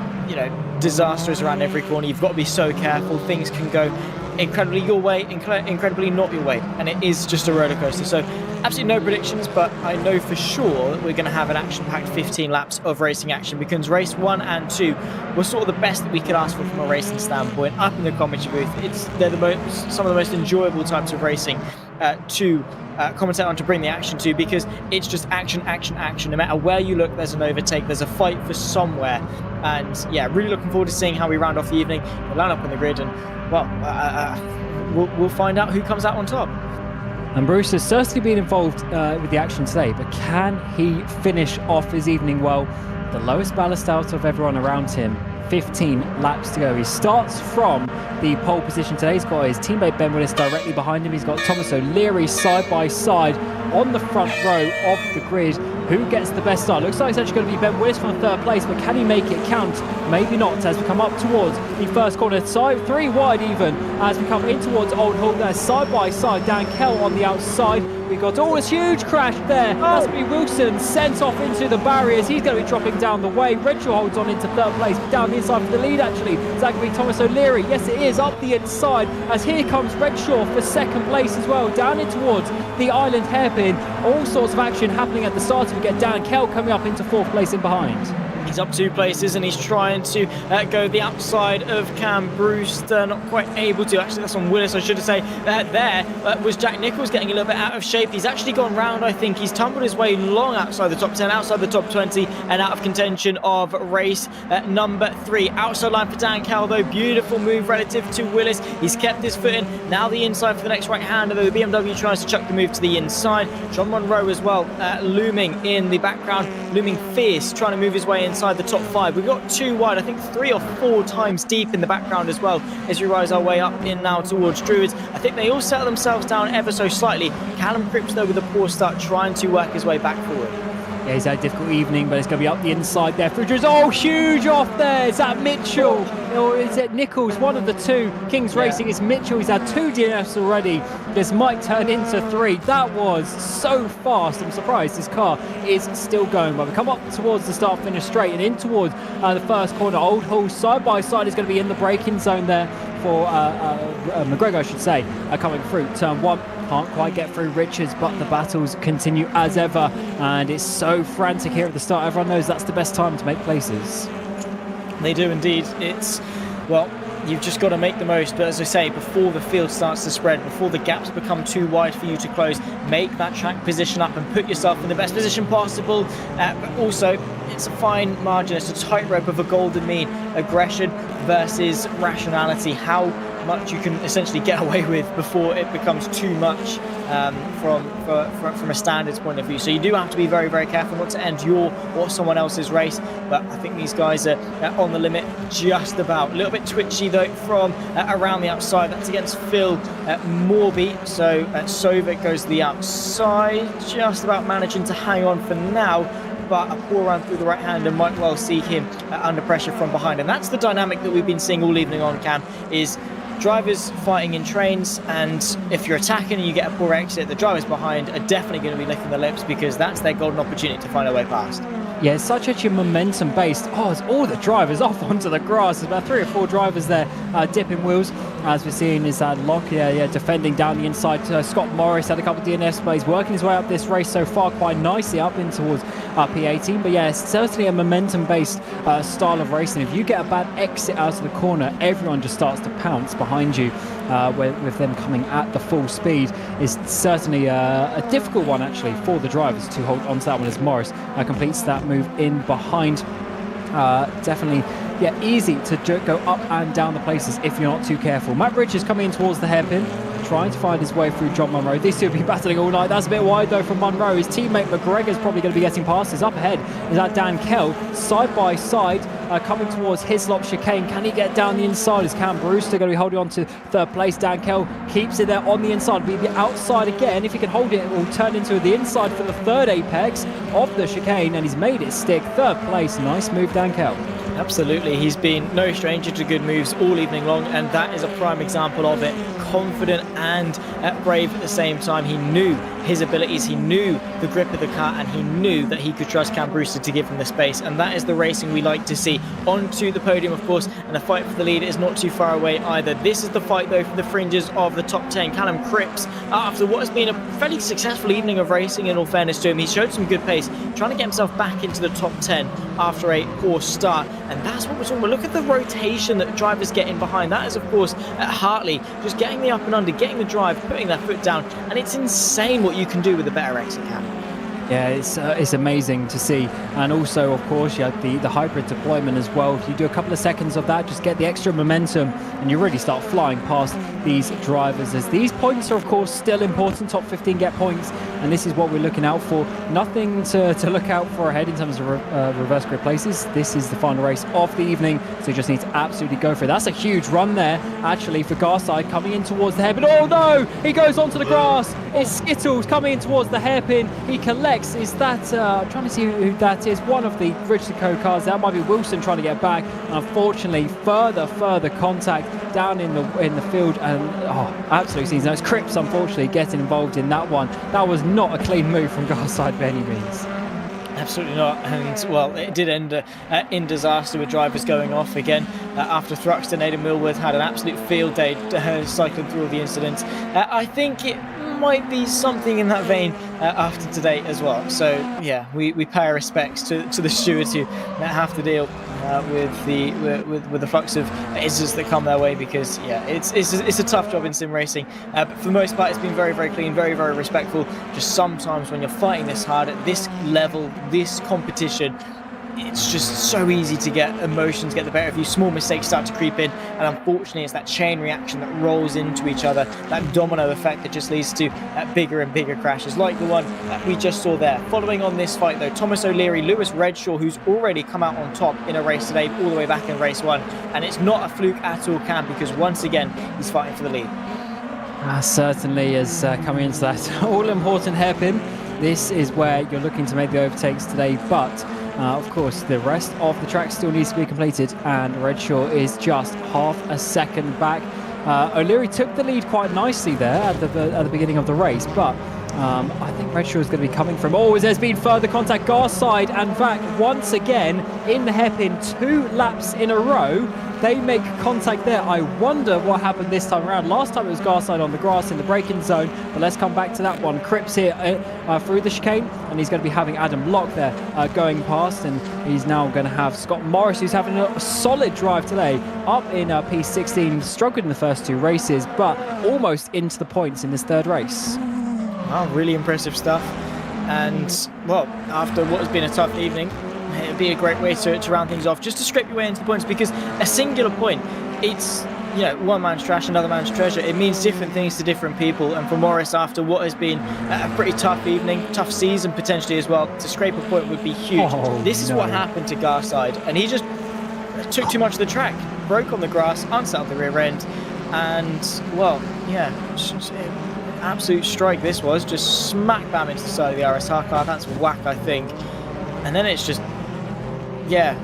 disaster is around every corner. You've got to be so careful. Things can go incredibly your way, incredibly not your way, and it is just a roller coaster. So absolutely no predictions, but I know for sure that we're going to have an action-packed 15 laps of racing action, because race 1 and 2 were sort of the best that we could ask for from a racing standpoint. Up in the commentary booth, they're some of the most enjoyable types of racing to commentate on, to bring the action to, because it's just action. No matter where you look, there's an overtake, there's a fight for somewhere. And yeah, really looking forward to seeing how we round off the evening. We'll line up on the grid, and we'll find out who comes out on top. And Bruce has certainly been involved with the action today, but can he finish off his evening well? The lowest ballast out of everyone around him. 15 laps to go. He starts from the pole position today. He's got his teammate Ben Willis directly behind him. He's got Thomas O'Leary side by side on the front row of the grid. Who gets the best start? Looks like it's actually going to be Ben Willis from 3rd place, but can he make it count? Maybe not, as we come up towards the first corner. Side 3 wide even as we come in towards Old Hull. There, side by side, Dan Kell on the outside. We got this huge crash there. That's going to be Wilson sent off into the barriers. He's going to be dropping down the way. Redshaw holds on into 3rd place, but down the inside for the lead actually. Is that going to be Thomas O'Leary? Yes, it is, up the inside, as here comes Redshaw for 2nd place as well. Down in towards the island hairpin. All sorts of action happening at the start. We get Dan Kell coming up into 4th place in behind. He's up 2 places, and he's trying to go the outside of Cam Brewster, not quite able to. Actually, that's on Willis, I should say. There was Jack Nichols getting a little bit out of shape. He's actually gone round, I think. He's tumbled his way long outside the top 10, outside the top 20, and out of contention of race number 3. Outside line for Dan Kell, though. Beautiful move relative to Willis. He's kept his foot in. Now the inside for the next right-hander, though. The BMW tries to chuck the move to the inside. John Monroe as well, looming in the background, looming fierce, trying to move his way inside the top 5. We've got 2 wide, I think 3 or 4 times deep in the background as well, as we rise our way up in now towards Druids. I think they all settle themselves down ever so slightly. Callum Cripps, though, with a poor start, trying to work his way back forward. Yeah, he's had a difficult evening, but it's going to be up the inside there. Fridges, oh, huge off there. Is that Mitchell? Or is it Nichols? One of the two. Kings Racing is Mitchell. He's had 2 DNFs already. This might turn into 3. That was so fast. I'm surprised his car is still going. But we come up towards the start-finish straight and in towards the first corner. Old Hall side-by-side is going to be in the braking zone there for McGregor, I should say, coming through. Turn 1. Can't quite get through Richards, but the battles continue as ever, and it's so frantic here at the start. Everyone knows that's the best time to make places. They do indeed. It's, well, you've just got to make the most, but as I say, before the field starts to spread, before the gaps become too wide for you to close, make that track position up and put yourself in the best position possible. But also, it's a fine margin, it's a tightrope of a golden mean. Aggression versus rationality. How much you can essentially get away with before it becomes too much from a standards point of view. So you do have to be very, very careful not to end your or someone else's race. But I think these guys are on the limit just about. A little bit twitchy though from around the outside. That's against Phil Morby. So Sovic goes to the outside, just about managing to hang on for now. But a poor run through the right hand and might well see him under pressure from behind. And that's the dynamic that we've been seeing all evening on Cam, is drivers fighting in trains, and if you're attacking and you get a poor exit, the drivers behind are definitely going to be licking their lips because that's their golden opportunity to find a way past. Yeah, it's such a momentum based. Oh, it's all the drivers off onto the grass. There's about 3 or 4 drivers there dipping wheels. As we're seeing is Locke, defending down the inside. Scott Morris had a couple of DNFs, but he's working his way up this race so far quite nicely up in towards P18. But yeah, it's certainly a momentum-based style of racing. If you get a bad exit out of the corner, everyone just starts to pounce behind you. With them coming at the full speed is certainly a difficult one actually for the drivers to hold onto that one as Morris completes that move in behind. Definitely easy to go up and down the places if you're not too careful. Matt Richards coming in towards the hairpin, trying to find his way through John Munro. These two will be battling all night. That's a bit wide though from Munro. His teammate McGregor's probably going to be getting past. His up ahead is that Dan Kell, side by side, coming towards Hislop chicane. Can he get down the inside? Is Cam Brewster going to be holding on to 3rd place? Dan Kell keeps it there on the inside. Be the outside again. If he can hold it, it will turn into the inside for the 3rd apex of the chicane, and he's made it stick. 3rd place. Nice move, Dan Kell. Absolutely, he's been no stranger to good moves all evening long, and that is a prime example of it. Confident and brave at the same time. He knew his abilities, he knew the grip of the car, and he knew that he could trust Cam Brewster to give him the space, and that is the racing we like to see. Onto the podium, of course, and the fight for the lead is not too far away either. This is the fight, though, for the fringes of the top 10. Callum Cripps, after what has been a fairly successful evening of racing, in all fairness to him, he showed some good pace, trying to get himself back into the top 10 after a poor start, and that's what we're talking about. Look at the rotation that drivers get in behind. That is, of course, at Hartley, just getting the up and under, getting the drive, putting their foot down, and it's insane what you can do with a better exit cam. Yeah, it's amazing to see. And also, of course, you have the hybrid deployment as well. If you do a couple of seconds of that, just get the extra momentum, and you really start flying past these drivers. As these points are, of course, still important. Top 15 get points, and this is what we're looking out for. Nothing to look out for ahead in terms of reverse grid places. This is the final race of the evening, so you just need to absolutely go for it. That's a huge run there, actually, for Garside coming in towards the hairpin. Oh no! He goes onto the grass. It's Skittles coming in towards the hairpin. He collects. Is that I'm trying to see who that is? One of the Richard Co cars. That might be Wilson trying to get back. And unfortunately, further contact down in the field, and absolutely seems. It's Cripps unfortunately getting involved in that one. That was not a clean move from Garside by any means. Absolutely not, and well, it did end in disaster with drivers going off again after Thruxton. Aidan Millward had an absolute field day cycling through all the incidents. I think it might be something in that vein after today as well. So yeah, we pay our respects to the stewards who have to deal with the flux of issues that come their way, because yeah, it's a tough job in sim racing. But for the most part, it's been very, very clean, very, very respectful. Just sometimes when you're fighting this hard at this level, this competition, it's just so easy to get emotions get the better of you. Small mistakes start to creep in, and unfortunately it's that chain reaction that rolls into each other, that domino effect that just leads to bigger and bigger crashes, like the one that we just saw there. Following on this fight though, Thomas O'Leary, Lewis Redshaw, who's already come out on top in a race today, all the way back in race 1, and it's not a fluke at all, Cam, because once again he's fighting for the lead. Certainly is coming into that all-important hairpin. This is where you're looking to make the overtakes today, but of course the rest of the track still needs to be completed, and Redshaw is just half a second back. O'Leary took the lead quite nicely there at the beginning of the race, but I think Redshaw is going to be coming from... Oh, there's been further contact. Garside and Vac once again in the hairpin 2 laps in a row. They make contact there. I wonder what happened this time around. Last time it was Garside on the grass in the braking zone, but let's come back to that one. Cripps here through the chicane, and he's going to be having Adam Locke there going past, and he's now going to have Scott Morris, who's having a solid drive today, up in P16, struggled in the first 2 races, but almost into the points in this 3rd race. Wow, really impressive stuff. And, well, after what has been a tough evening, it'd be a great way to round things off, just to scrape your way into the points, because a singular point, it's, you know, one man's trash, another man's treasure. It means different things to different people. And for Morris, after what has been a pretty tough evening, tough season potentially as well, to scrape a point would be huge. This is what happened to Garside, and he just took too much of the track, broke on the grass, unsettled the rear end, and, well, yeah, absolute strike this was, just smack bam into the side of the RSR car. That's whack, I think. And then it's just, yeah,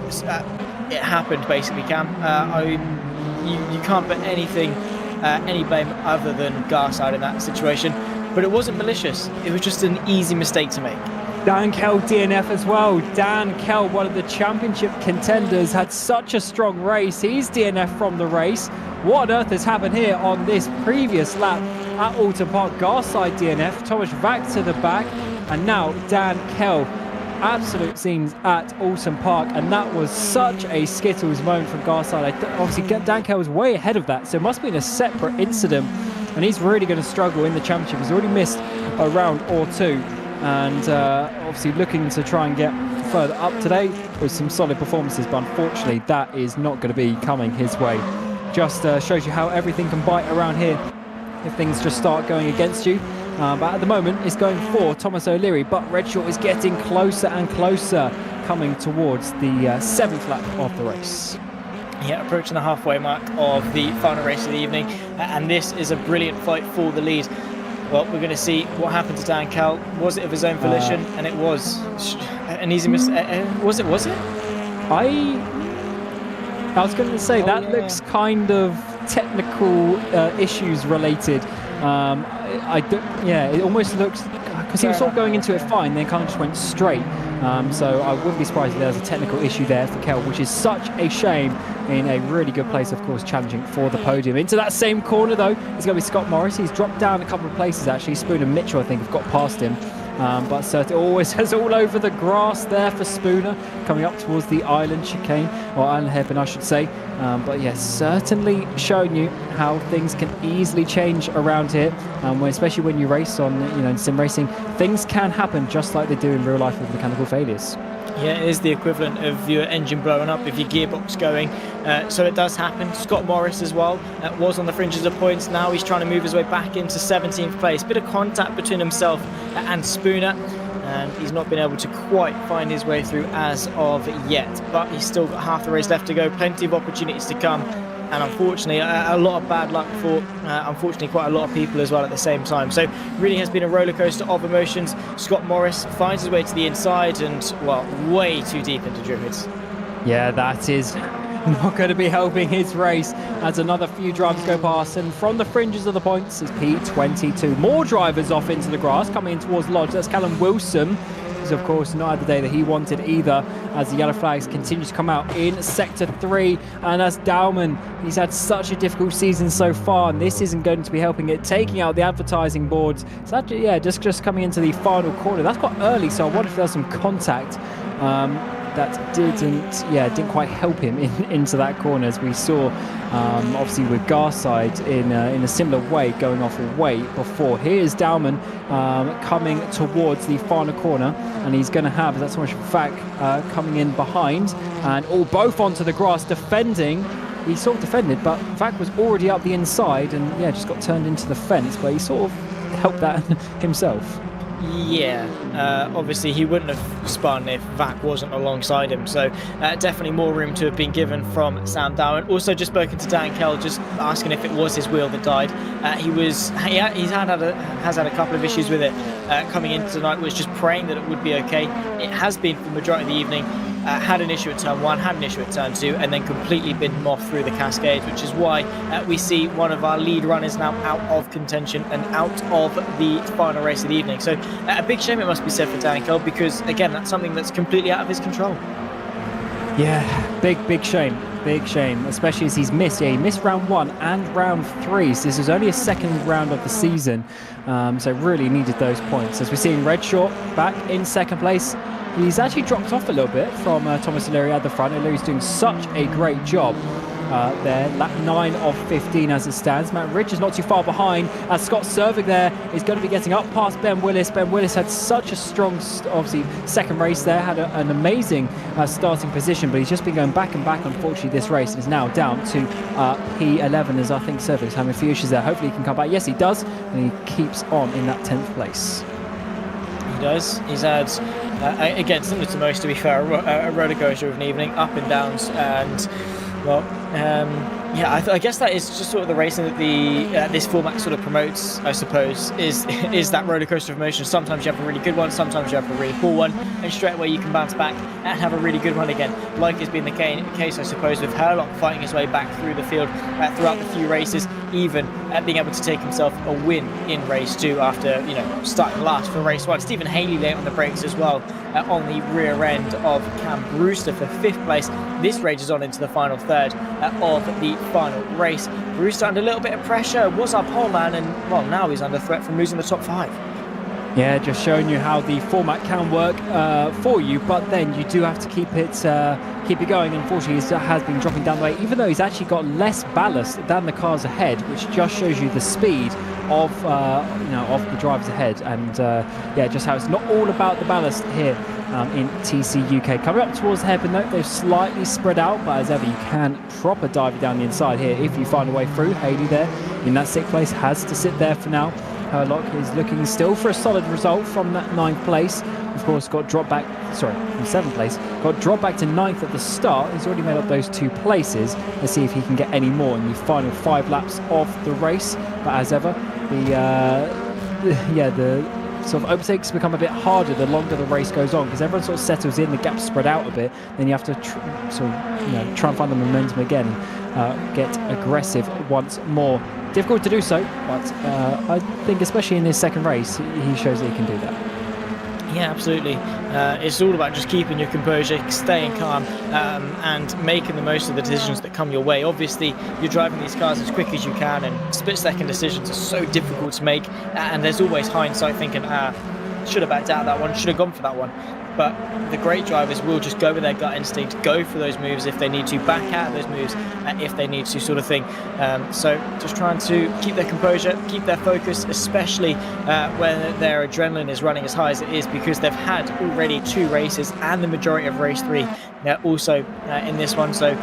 it happened basically, Cam. You can't put anything, any blame other than Garside in that situation. But it wasn't malicious. It was just an easy mistake to make. Dan Kell DNF as well. Dan Kell, one of the championship contenders, had such a strong race. He's DNF from the race. What on earth has happened here on this previous lap at Oulton Park? Garside DNF, Thomas Vac to the back, and now Dan Kell. Absolute scenes at Oulton Park, and that was such a Skittles moment from Garside. Obviously, Dan Kell was way ahead of that, so it must have been a separate incident, and he's really going to struggle in the championship. He's already missed a round or 2, and obviously looking to try and get further up today with some solid performances, but unfortunately that is not going to be coming his way. Just shows you how everything can bite around here if things just start going against you. But at the moment it's going for Thomas O'Leary, but Redshaw is getting closer and closer, coming towards the 7th lap of the race. Yeah, approaching the halfway mark of the final race of the evening, and this is a brilliant fight for the lead. Well, we're going to see what happened to Dan Kell. Was it of his own volition? And it was an easy mistake. Was it? I was going to say that looks kind of technical issues related. It almost looks, because he was sort of going into it fine, then kind of just went straight. So I wouldn't be surprised if there was a technical issue there for Kell, which is such a shame in a really good place, of course, challenging for the podium. Into that same corner, though, it's going to be Scott Morris. He's dropped down a couple of places, actually. Spoon and Mitchell, I think, have got past him. But Surt always has all over the grass there for Spooner, coming up towards the island chicane, or island hairpin, I should say. But yes, certainly showing you how things can easily change around here, especially when you race on, in sim racing, things can happen just like they do in real life with mechanical failures. Yeah, it is the equivalent of your engine blowing up, if your gearbox going. So it does happen. Scott Morris as well was on the fringes of points. Now he's trying to move his way back into 17th place. Bit of contact between himself and Spooner, and he's not been able to quite find his way through as of yet. But he's still got half the race left to go. Plenty of opportunities to come. And unfortunately, a lot of bad luck for, unfortunately, quite a lot of people as well at the same time. So really has been a roller coaster of emotions. Scott Morris finds his way to the inside and, well, way too deep into Druids. Yeah, that is not going to be helping his race as another few drivers go past. And from the fringes of the points is P22. More drivers off into the grass, coming in towards Lodge. That's Callum Wilson. Of course, not had the day that he wanted either, as the yellow flags continue to come out in Sector 3. And as Dowman, he's had such a difficult season so far, and this isn't going to be helping it, taking out the advertising boards. So actually, yeah, just coming into the final corner. That's quite early, so I wonder if there's some contact that didn't quite help him into that corner, as we saw obviously with Garside in a similar way, going off way before. Here's Dowman coming towards the final corner, and he's going to have, that's so much fact coming in behind, and both onto the grass defending. He sort of defended, but Vac was already up the inside, and yeah, just got turned into the fence, but he sort of helped that himself. Yeah, obviously he wouldn't have spun if Vac wasn't alongside him, so definitely more room to have been given from Sam Darwin. Also, just spoken to Dan Kell, just asking if it was his wheel that died. Has had a couple of issues with it coming into tonight, was just praying that it would be okay. It has been for the majority of the evening. Had an issue at turn 1, had an issue at turn 2, and then completely been off through the Cascades, which is why we see one of our lead runners now out of contention and out of the final race of the evening. So a big shame, it must be said, for Dan Kell, because again, that's something that's completely out of his control. Yeah, big shame. Big shame, especially as he's missed. Yeah, he missed round 1 and round 3. So this is only a second round of the season. So really needed those points. As we're seeing Redshaw back in second place. He's actually dropped off a little bit from Thomas O'Leary at the front. O'Leary's doing such a great job there. Lap 9 of 15 as it stands. Matt Rich is not too far behind, as Scott Servig there is going to be getting up past Ben Willis. Ben Willis had such a strong, obviously, second race there, had an amazing starting position, but he's just been going back and back, unfortunately, this race, and is now down to P11, as I think Servig's having a few issues there. Hopefully he can come back. Yes, he does, and he keeps on in that 10th place. He does. He's had, again, similar to most, to be fair, a roller coaster of an evening, up and downs, and, well, yeah, I guess that is just sort of the racing that this format sort of promotes, I suppose, is that roller coaster of emotion. Sometimes you have a really good one, sometimes you have a really poor one, and straight away you can bounce back and have a really good one again, like has been the case, I suppose, with Herlock fighting his way back through the field throughout the few races, even being able to take himself a win in race 2 after, starting last for race 1. Stephen Haley late on the brakes as well, on the rear end of Cam Brewster for 5th place. This rages on into the final third of the final race. Brewster under a little bit of pressure, was our pole man, and well, now he's under threat from losing the top 5. Yeah, just showing you how the format can work for you, but then you do have to keep it going. Unfortunately, he has been dropping down the way, even though he's actually got less ballast than the cars ahead, which just shows you the speed of the drivers ahead, and yeah, just how it's not all about the ballast here in TCUK. Coming up towards the hairpin note, they've slightly spread out, but as ever, you can proper dive down the inside here if you find a way through. Haley there in that 6th place has to sit there for now. Herlock is looking still for a solid result from that 9th place. Of course, got dropped back, from 7th place. Got dropped back to 9th at the start. He's already made up those 2 places. Let's see if he can get any more in the final 5 laps of the race. But as ever, the sort of overtakes become a bit harder the longer the race goes on, because everyone sort of settles in, the gaps spread out a bit. Then you have to try and find the momentum again, get aggressive once more. Difficult to do so, but I think especially in his second race, he shows that he can do that. Yeah, absolutely. It's all about just keeping your composure, staying calm, and making the most of the decisions that come your way. Obviously, you're driving these cars as quick as you can, and split-second decisions are so difficult to make, and there's always hindsight thinking, should have backed out of that one, should have gone for that one. But the great drivers will just go with their gut instinct, go for those moves if they need to, back out of those moves if they need to, sort of thing. So just trying to keep their composure, keep their focus, especially when their adrenaline is running as high as it is, because they've had already 2 races and the majority of race 3 also in this one. So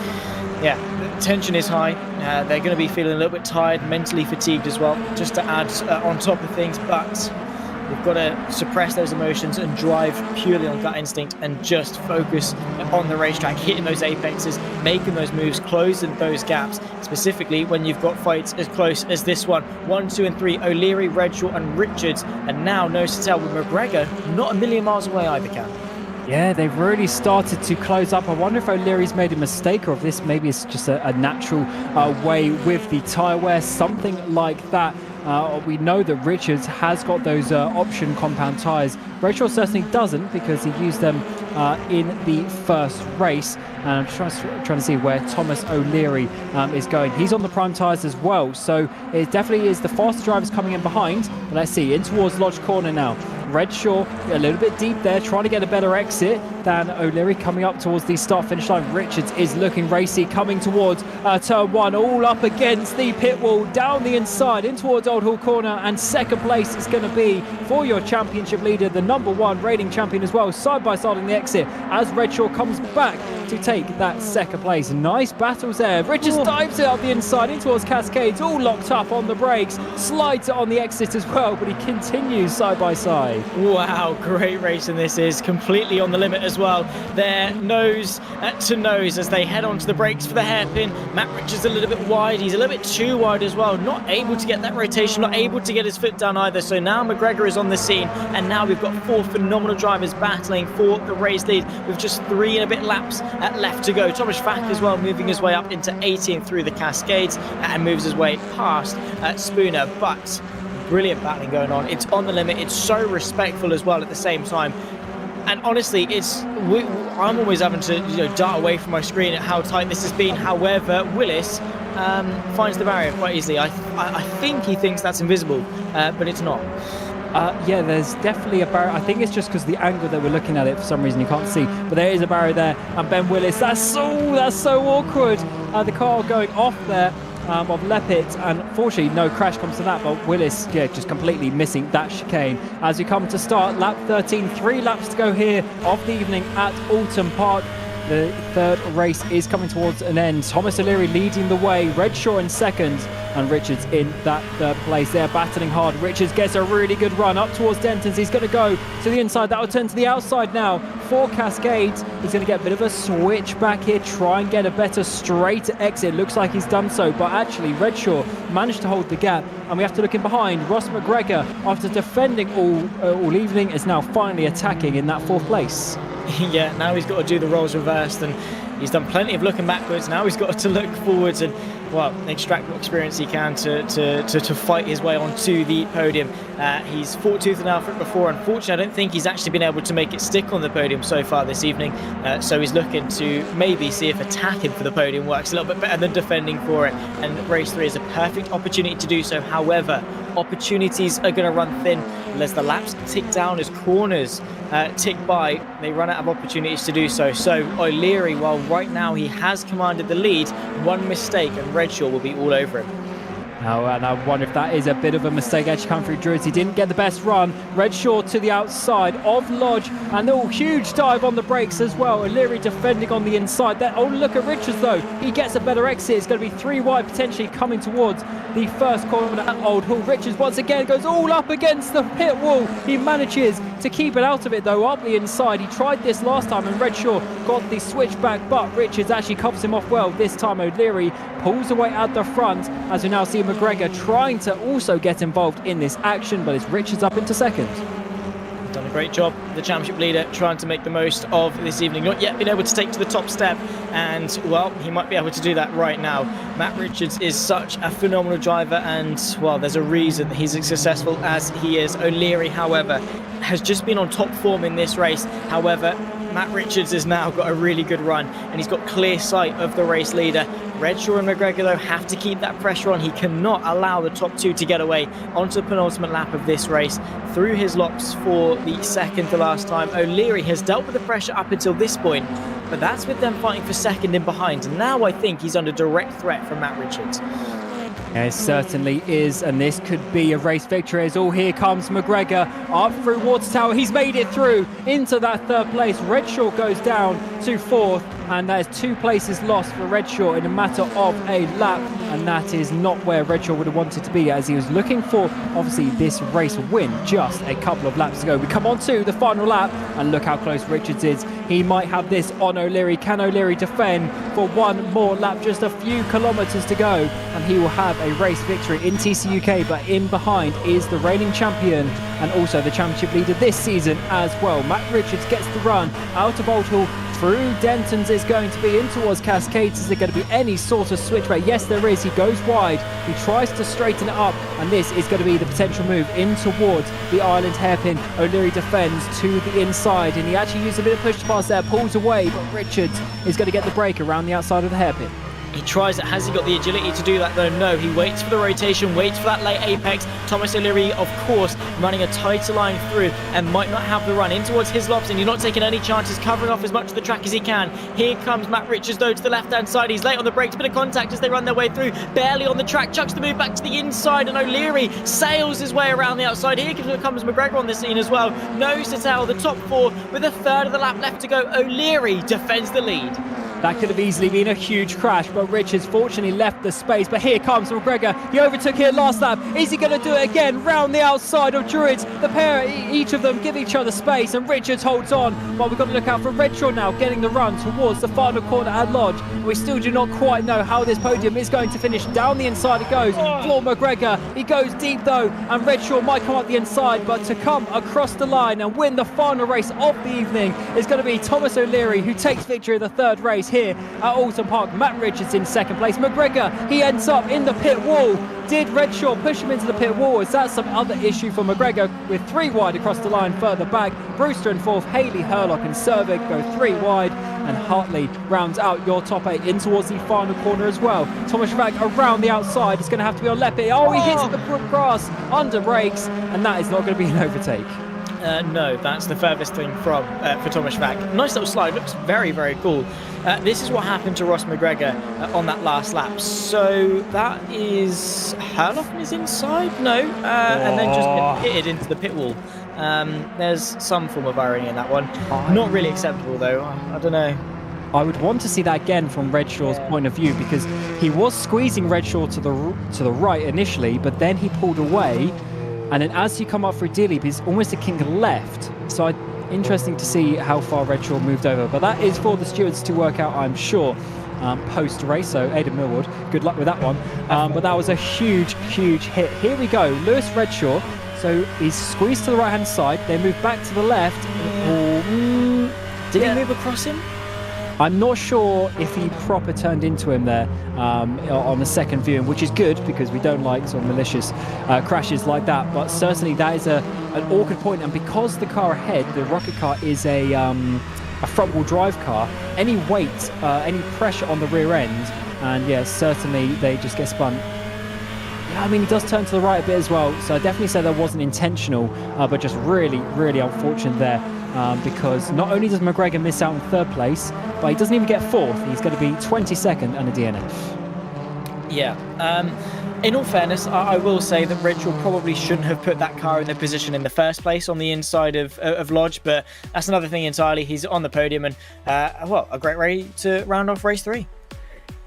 yeah, the tension is high. They're going to be feeling a little bit tired, mentally fatigued as well, just to add on top of things. But we've got to suppress those emotions and drive purely on gut instinct and just focus on the racetrack, hitting those apexes, making those moves, closing those gaps, specifically when you've got fights as close as this one. 1, 2 and 3, O'Leary, Redshaw and Richards, and now nose to tail with McGregor not a million miles away either, Cam. Yeah, they've really started to close up. I wonder if O'Leary's made a mistake, or if this maybe is just a natural way with the tyre wear, something like that. We know that Richards has got those option compound tyres. Redshaw certainly doesn't, because he used them in the first race. And I'm trying to see where Thomas O'Leary is going. He's on the prime tyres as well, so it definitely is the faster drivers coming in behind. But let's see, in towards Lodge Corner now. Redshaw a little bit deep there, trying to get a better exit. than O'Leary. Coming up towards the start-finish line, Richards is looking racy, coming towards turn one, all up against the pit wall, down the inside, in towards Old Hall Corner, and second place is going to be for your championship leader, the #1 reigning champion as well, side by side on the exit, as Redshaw comes back to take that second place. Nice battles there. Richards dives it up the inside, in towards Cascades, all locked up on the brakes, slides it on the exit as well, but he continues side by side. Wow, great racing this is, completely on the limit as well. They're nose to nose as they head onto the brakes for the hairpin. Matt Richards a little bit wide, he's a little bit too wide as well, not able to get that rotation, not able to get his foot down either. So now McGregor is on the scene, and now we've got 4 phenomenal drivers battling for the race lead with just 3 and a bit laps left to go. Thomas Fack as well, moving his way up into 18th through the Cascades and moves his way past Spooner. But brilliant battling going on. It's on the limit. It's so respectful as well at the same time. And honestly, I'm always having to dart away from my screen at how tight this has been. However, Willis finds the barrier quite easily. I think he thinks that's invisible, but it's not. Yeah, there's definitely a barrier. I think it's just because the angle that we're looking at it, for some reason you can't see, but there is a barrier there. And Ben Willis, that's so awkward. The car going off there of Leppit, and unfortunately no crash comes to that, but Willis, yeah, just completely missing that chicane. As we come to start lap 13, 3 laps to go here of the evening at Oulton Park. The third race is coming towards an end. Thomas O'Leary leading the way, Redshaw in second, and Richards in that third place. They're battling hard. Richards gets a really good run up towards Denton's. He's going to go to the inside. That will turn to the outside now for Cascades. He's going to get a bit of a switch back here, try and get a better straight exit. Looks like he's done so, but actually Redshaw managed to hold the gap, and we have to look in behind. Ross McGregor, after defending all evening, is now finally attacking in that 4th place. Yeah, now he's got to do the roles reversed, and he's done plenty of looking backwards. Now he's got to look forwards and, well, extract what experience he can to fight his way onto the podium. He's fought tooth and nail for it before. Unfortunately, I don't think he's actually been able to make it stick on the podium so far this evening. So he's looking to maybe see if attacking for the podium works a little bit better than defending for it. And race 3 is a perfect opportunity to do so. However, opportunities are going to run thin as the laps tick down, as corners tick by. They run out of opportunities to do so. So O'Leary, while right now he has commanded the lead, one mistake and Redshaw will be all over him. Oh, and I wonder if that is a bit of a mistake. Actually, come through Druids. He didn't get the best run. Redshaw to the outside of Lodge, and a huge dive on the brakes as well. O'Leary defending on the inside. Oh, look at Richards though. He gets a better exit. It's going to be 3 wide, potentially coming towards the first corner at Old Hall. Richards once again goes all up against the pit wall. He manages to keep it out of it though, up the inside. He tried this last time and Redshaw got the switch back, but Richards actually covers him off well. This time O'Leary pulls away at the front, as we now see McGregor trying to also get involved in this action, but it's Richards up into second. Done a great job, the championship leader, trying to make the most of this evening. Not yet been able to take to the top step, and well, he might be able to do that right now. Matt Richards is such a phenomenal driver, and well, there's a reason he's as successful as he is. O'Leary, however, has just been on top form in this race. However, Matt Richards has now got a really good run, and he's got clear sight of the race leader. Redshaw and McGregor, though, have to keep that pressure on. He cannot allow the top 2 to get away onto the penultimate lap of this race. Through his locks for the second to last time, O'Leary has dealt with the pressure up until this point, but that's with them fighting for second in behind. And now I think he's under direct threat from Matt Richards. Yeah, it certainly is, and this could be a race victory as all here comes McGregor up through Water Tower. He's made it through into that 3rd place. Redshaw goes down to 4th, and there's 2 places lost for Redshaw in a matter of a lap, and that is not where Redshaw would have wanted to be, as he was looking for obviously this race win just a couple of laps ago. We come on to the final lap, and look how close Richards is. He might have this on O'Leary. Can O'Leary defend for one more lap? Just a few kilometres to go, and he will have a race victory in TCUK. But in behind is the reigning champion and also the championship leader this season as well. Matt Richards gets the run out of Old Hall through Denton's. Is going to be in towards Cascades. Is there going to be any sort of switch back? Yes, there is. He goes wide. He tries to straighten it up, and this is going to be the potential move in towards the island hairpin. O'Leary defends to the inside, and he actually used a bit of push to pass there, pulls away, but Richards is going to get the break around the outside of the hairpin. He tries it. Has he got the agility to do that, though? No, he waits for the rotation, waits for that late apex. Thomas O'Leary, of course, running a tighter line through and might not have the run in towards his lobs, and he's not taking any chances, covering off as much of the track as he can. Here comes Matt Richards, though, to the left-hand side. He's late on the brakes, bit of contact as they run their way through. Barely on the track, chucks the move back to the inside, and O'Leary sails his way around the outside. Here comes McGregor on the scene as well. Nose to tail, the top four with a third of the lap left to go. O'Leary defends the lead. That could have easily been a huge crash, but Richards fortunately left the space. But here comes McGregor. He overtook here last lap. Is he going to do it again? Round the outside of Druids. The pair, each of them give each other space, and Richards holds on. But we've got to look out for Redshaw now, getting the run towards the final corner at Lodge. We still do not quite know how this podium is going to finish. Down the inside it goes for McGregor. He goes deep though, and Redshaw might come up the inside, but to come across the line and win the final race of the evening is going to be Thomas O'Leary, who takes victory of the third race here at Oulton Park. Matt Richards in second place. McGregor, he ends up in the pit wall. Did Redshaw push him into the pit wall? Is that some other issue for McGregor? With 3 wide across the line further back. Brewster in fourth, Haley, Herlock and Servick go 3 wide, and Hartley rounds out your top 8 in towards the final corner as well. Thomas Vag around the outside. It's going to have to be on Leppy. Oh, he hits the grass under brakes, and that is not going to be an overtake. No, that's the furthest thing from for Thomas Vack. Nice little slide, looks very, very cool. This is what happened to Ross McGregor on that last lap. So that is Herlock is inside? No, and then just hit it into the pit wall. There's some form of irony in that one. Not really acceptable though. I don't know. I would want to see that again from Redshaw's point of view, because he was squeezing Redshaw to the right initially, but then he pulled away. And then as you come up through Dilly, he's almost a kink left. So interesting to see how far Redshaw moved over. But that is for the stewards to work out, I'm sure, post-race. So Aidan Millward, good luck with that one. But that was a huge, huge hit. Here we go. Lewis Redshaw. So he's squeezed to the right-hand side. They move back to the left. Did he move across him? I'm not sure if he proper turned into him there on the second viewing, which is good because we don't like sort of malicious crashes like that. But certainly that is an awkward point. And because the car ahead, the rocket car, is a front-wheel drive car, any weight, any pressure on the rear end, and yeah, certainly they just get spun. Yeah, I mean, he does turn to the right a bit as well. So I definitely say that wasn't intentional, but just really, really unfortunate there. Because not only does McGregor miss out in third place, but he doesn't even get fourth. He's going to be 22nd and a DNF. Yeah. In all fairness, I will say that Redshaw probably shouldn't have put that car in the position in the first place on the inside of Lodge, but that's another thing entirely. He's on the podium, and well, a great way to round off race 3.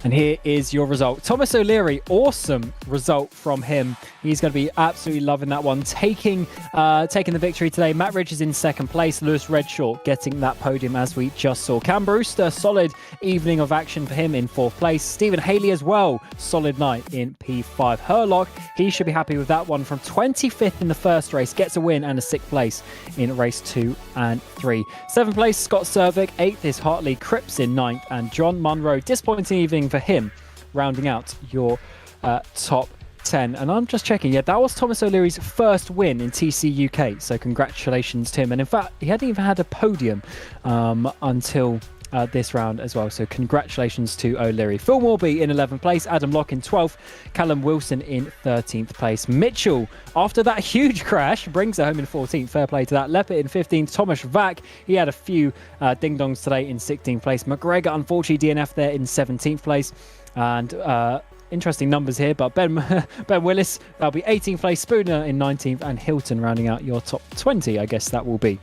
And here is your result. Thomas O'Leary, awesome result from him. He's going to be absolutely loving that one. Taking the victory today. Matt Richards in second place. Lewis Redshaw getting that podium as we just saw. Cam Brewster, solid evening of action for him in fourth place. Stephen Haley as well, solid night in P5. Herlock, he should be happy with that one. From 25th in the first race, gets a win and a 6th place in race 2 and 3. 7th place, Scott Servick. 8th is Hartley. Cripps in 9th. And John Munro, disappointing evening for him, rounding out your top 10. And I'm just checking, yeah, that was Thomas O'Leary's first win in TCUK, so congratulations to him. And in fact, he hadn't even had a podium until this round as well, so congratulations to O'Leary. Phil Morby in 11th place, Adam Locke in 12th, Callum Wilson in 13th place. Mitchell, after that huge crash, brings it home in 14th, fair play to that. Leppert in 15th, Thomas Vack, he had a few ding-dongs today in 16th place. McGregor, unfortunately, DNF there in 17th place. And interesting numbers here, but Ben Willis, that'll be 18th place, Spooner in 19th, and Hilton rounding out your top 20, I guess that will be.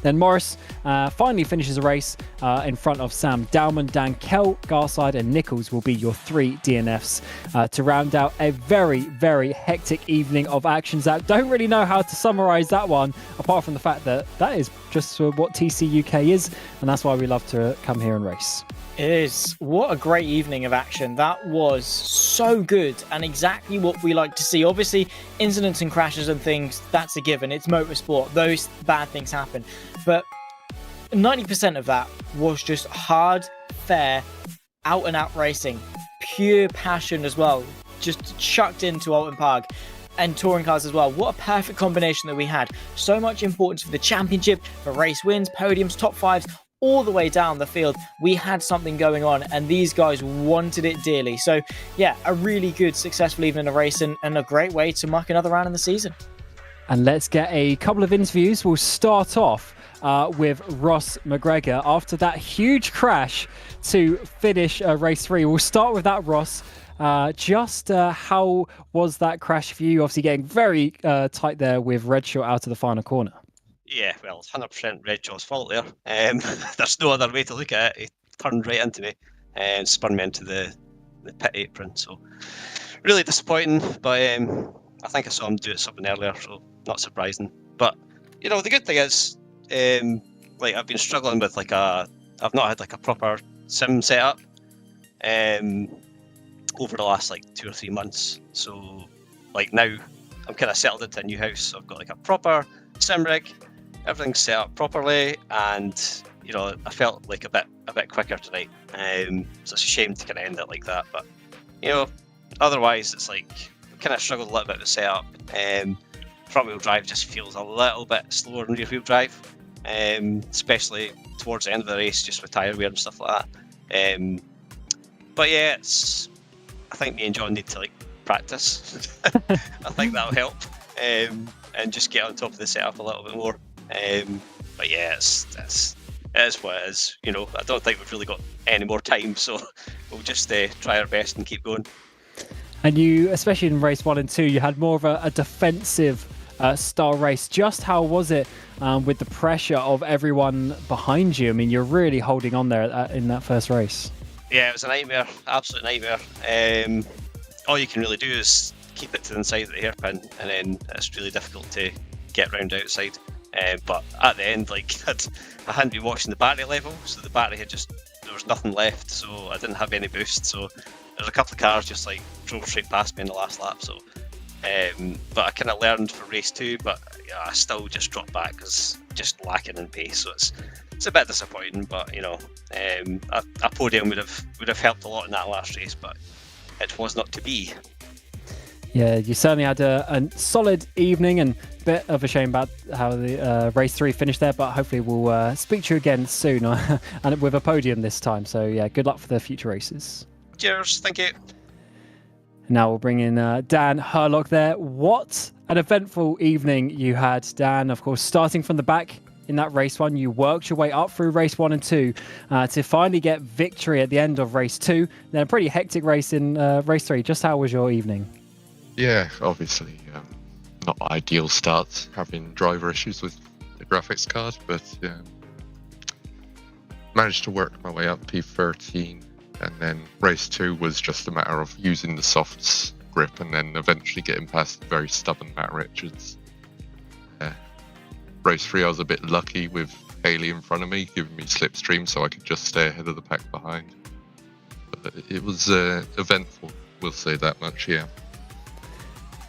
Then Morris finally finishes a race in front of Sam Dowman. Dan Kell, Garside and Nichols will be your 3 DNFs to round out a very, very hectic evening of actions. That don't really know how to summarise that one, apart from the fact that that is just what TCUK is, and that's why we love to come here and race. It is. What a great evening of action. That was so good and exactly what we like to see. Obviously, incidents and crashes and things, that's a given. It's motorsport. Those bad things happen. But 90% of that was just hard, fair, out-and-out racing. Pure passion as well. Just chucked into Oulton Park. And touring cars as well. What a perfect combination that we had. So much importance for the championship, for race wins, podiums, top 5s. all the way down the field, we had something going on, and these guys wanted it dearly. So yeah, a really good, successful evening of racing, and a great way to mark another round in the season. And let's get a couple of interviews. We'll start off with Ross McGregor after that huge crash to finish race 3. We'll start with that, Ross. How was that crash for you? Obviously getting very tight there with Redshaw out of the final corner. Yeah, well, it's 100% Redshaw's fault there. There's no other way to look at it. He turned right into me and spun me into the pit apron. So really disappointing, but I think I saw him do it something earlier, so not surprising. But, you know, the good thing is, like, I've been struggling with, like, I've not had, like, a proper sim setup over the last, like, 2 or 3 months. So, like, now I'm kind of settled into a new house. So I've got, like, a proper sim rig. Everything's set up properly, and you know, I felt like a bit quicker tonight. So it's a shame to kind of end it like that, but you know, otherwise it's like kind of struggled a little bit with setup. Front wheel drive just feels a little bit slower than rear wheel drive, especially towards the end of the race, just with tyre wear and stuff like that. But yeah, I think me and John need to like practice. I think that'll help, and just get on top of the setup a little bit more. But yeah, it is what it is. You know, I don't think we've really got any more time, so we'll just try our best and keep going. And you, especially in race 1 and 2, you had more of a defensive style race. Just how was it with the pressure of everyone behind you? I mean, you're really holding on there in that first race. Yeah, it was a nightmare, absolute nightmare. All you can really do is keep it to the inside of the hairpin, and then it's really difficult to get round outside. But at the end, like I hadn't been watching the battery level, so the battery there was nothing left, so I didn't have any boost. So there's a couple of cars just like drove straight past me in the last lap. So, but I kind of learned for race 2, but yeah, I still just dropped back because just lacking in pace. So it's a bit disappointing, but you know, a podium would have helped a lot in that last race, but it was not to be. Yeah, you certainly had a solid evening, and a bit of a shame about how the race 3 finished there, but hopefully we'll speak to you again soon and with a podium this time. So yeah, good luck for the future races. Cheers, thank you. Now we'll bring in Dan Herlock there. What an eventful evening you had, Dan. Of course, starting from the back in that race 1, you worked your way up through race 1 and 2 to finally get victory at the end of race 2. Then a pretty hectic race in race 3. Just how was your evening? Yeah, obviously not ideal start, having driver issues with the graphics card, but managed to work my way up P13, and then race 2 was just a matter of using the softs grip and then eventually getting past the very stubborn Matt Richards. Race 3 I was a bit lucky with Haley in front of me, giving me slipstream so I could just stay ahead of the pack behind. But it was eventful, we'll say that much, yeah.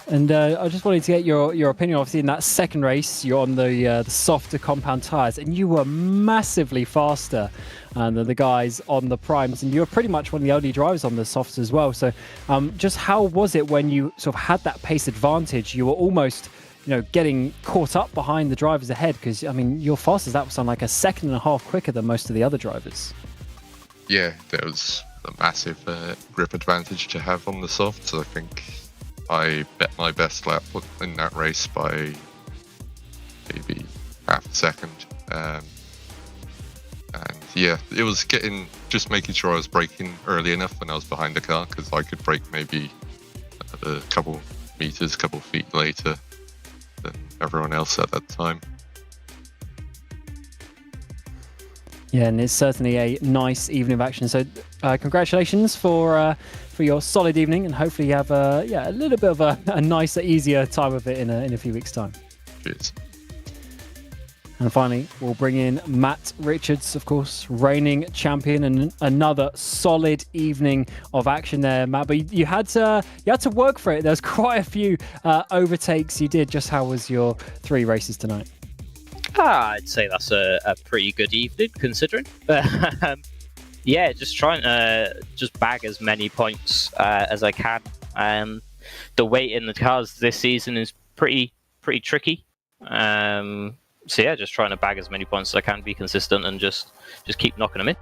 And I just wanted to get your opinion. Obviously, in that second race, you're on the softer compound tyres, and you were massively faster than the guys on the primes, and you were pretty much one of the only drivers on the softs as well. So, just how was it when you sort of had that pace advantage? You were almost, getting caught up behind the drivers ahead, because I mean, your fastest lap was on like a second and a half quicker than most of the other drivers. Yeah, there was a massive grip advantage to have on the softs. I think I bet my best lap in that race by maybe half a second. And yeah, it was just making sure I was braking early enough when I was behind the car, because I could brake maybe a couple meters, couple feet later than everyone else at that time. Yeah, and it's certainly a nice evening of action. So congratulations for your solid evening, and hopefully you have a little bit of a nicer, easier time of it in a few weeks' time. Cheers. And finally, we'll bring in Matt Richards, of course, reigning champion, and another solid evening of action there, Matt. But you had to work for it. There's quite a few overtakes you did. Just how was your 3 races tonight? I'd say that's a pretty good evening, considering. Yeah, just trying to just bag as many points as I can. The weight in the cars this season is pretty tricky. so yeah, just trying to bag as many points as I can, be consistent, and just keep knocking them in.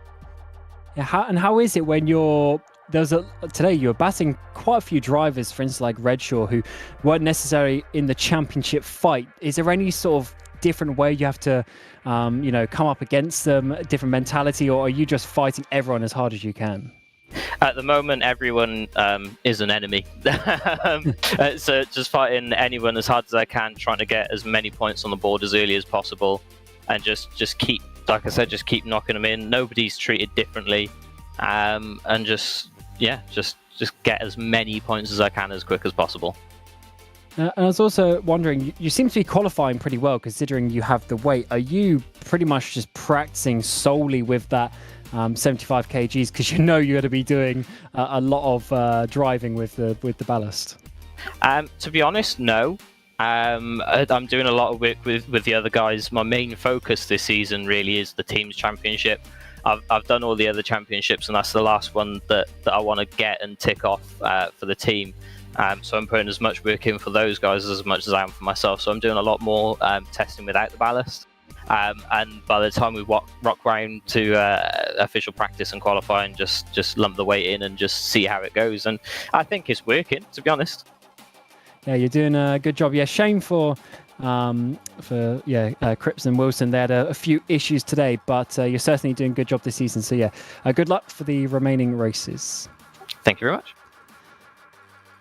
Yeah, how is it when today you were batting quite a few drivers, for instance, like Redshaw, who weren't necessarily in the championship fight? Is there any sort of different way you have to, come up against them, a different mentality, or are you just fighting everyone as hard as you can? At the moment, everyone is an enemy. So just fighting anyone as hard as I can, trying to get as many points on the board as early as possible, and just keep, like I said, just keep knocking them in. Nobody's treated differently, and just get as many points as I can as quick as possible. And I was also wondering, you seem to be qualifying pretty well considering you have the weight. Are you pretty much just practicing solely with that 75 kgs because you're going to be doing a lot of driving with the ballast? To be honest, no. I'm doing a lot of work with the other guys. My main focus this season really is the team's championship. I've done all the other championships, and that's the last one that I want to get and tick off for the team. So I'm putting as much work in for those guys as much as I am for myself. So I'm doing a lot more testing without the ballast. And by the time we rock round to official practice and qualifying, just lump the weight in and just see how it goes. And I think it's working, to be honest. Yeah, you're doing a good job. Yeah, shame for Cripps and Wilson. They had a few issues today, but you're certainly doing a good job this season. So yeah, good luck for the remaining races. Thank you very much.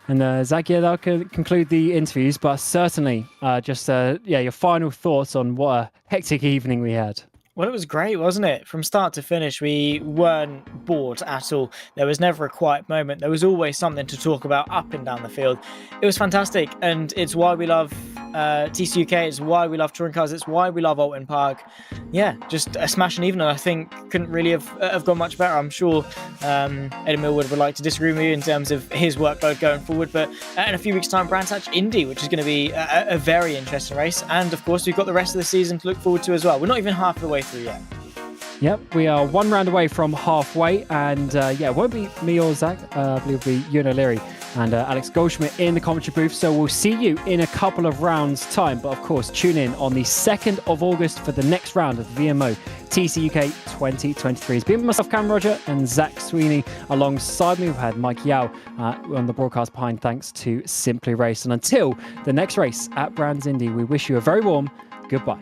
And Zach, that'll conclude the interviews, but certainly your final thoughts on what a hectic evening we had. Well, it was great, wasn't it? From start to finish, we weren't bored at all. There was never a quiet moment. There was always something to talk about up and down the field. It was fantastic, and it's why we love TCUK. It's why we love touring cars. It's why we love Oulton Park. Yeah, just a smash and even, and I think couldn't really have gone much better. I'm sure Eddie Millwood would like to disagree with you in terms of his workload going forward, but in a few weeks' time, Brands Hatch Indy, which is going to be a very interesting race, and of course, we've got the rest of the season to look forward to as well. We're not even half the way through yet. Yep, we are one round away from halfway, and it won't be me or Zach. I believe it'll be Ewan O'Leary and Alex Goldschmidt in the commentary booth. So we'll see you in a couple of rounds' time. But of course, tune in on the 2nd of August for the next round of the VMO TCUK 2023. It's been myself, Cam Roger, and Zach Sweeney alongside me. We've had Mike Yao on the broadcast behind, thanks to Simply Race. And until the next race at Brands Indy, we wish you a very warm goodbye.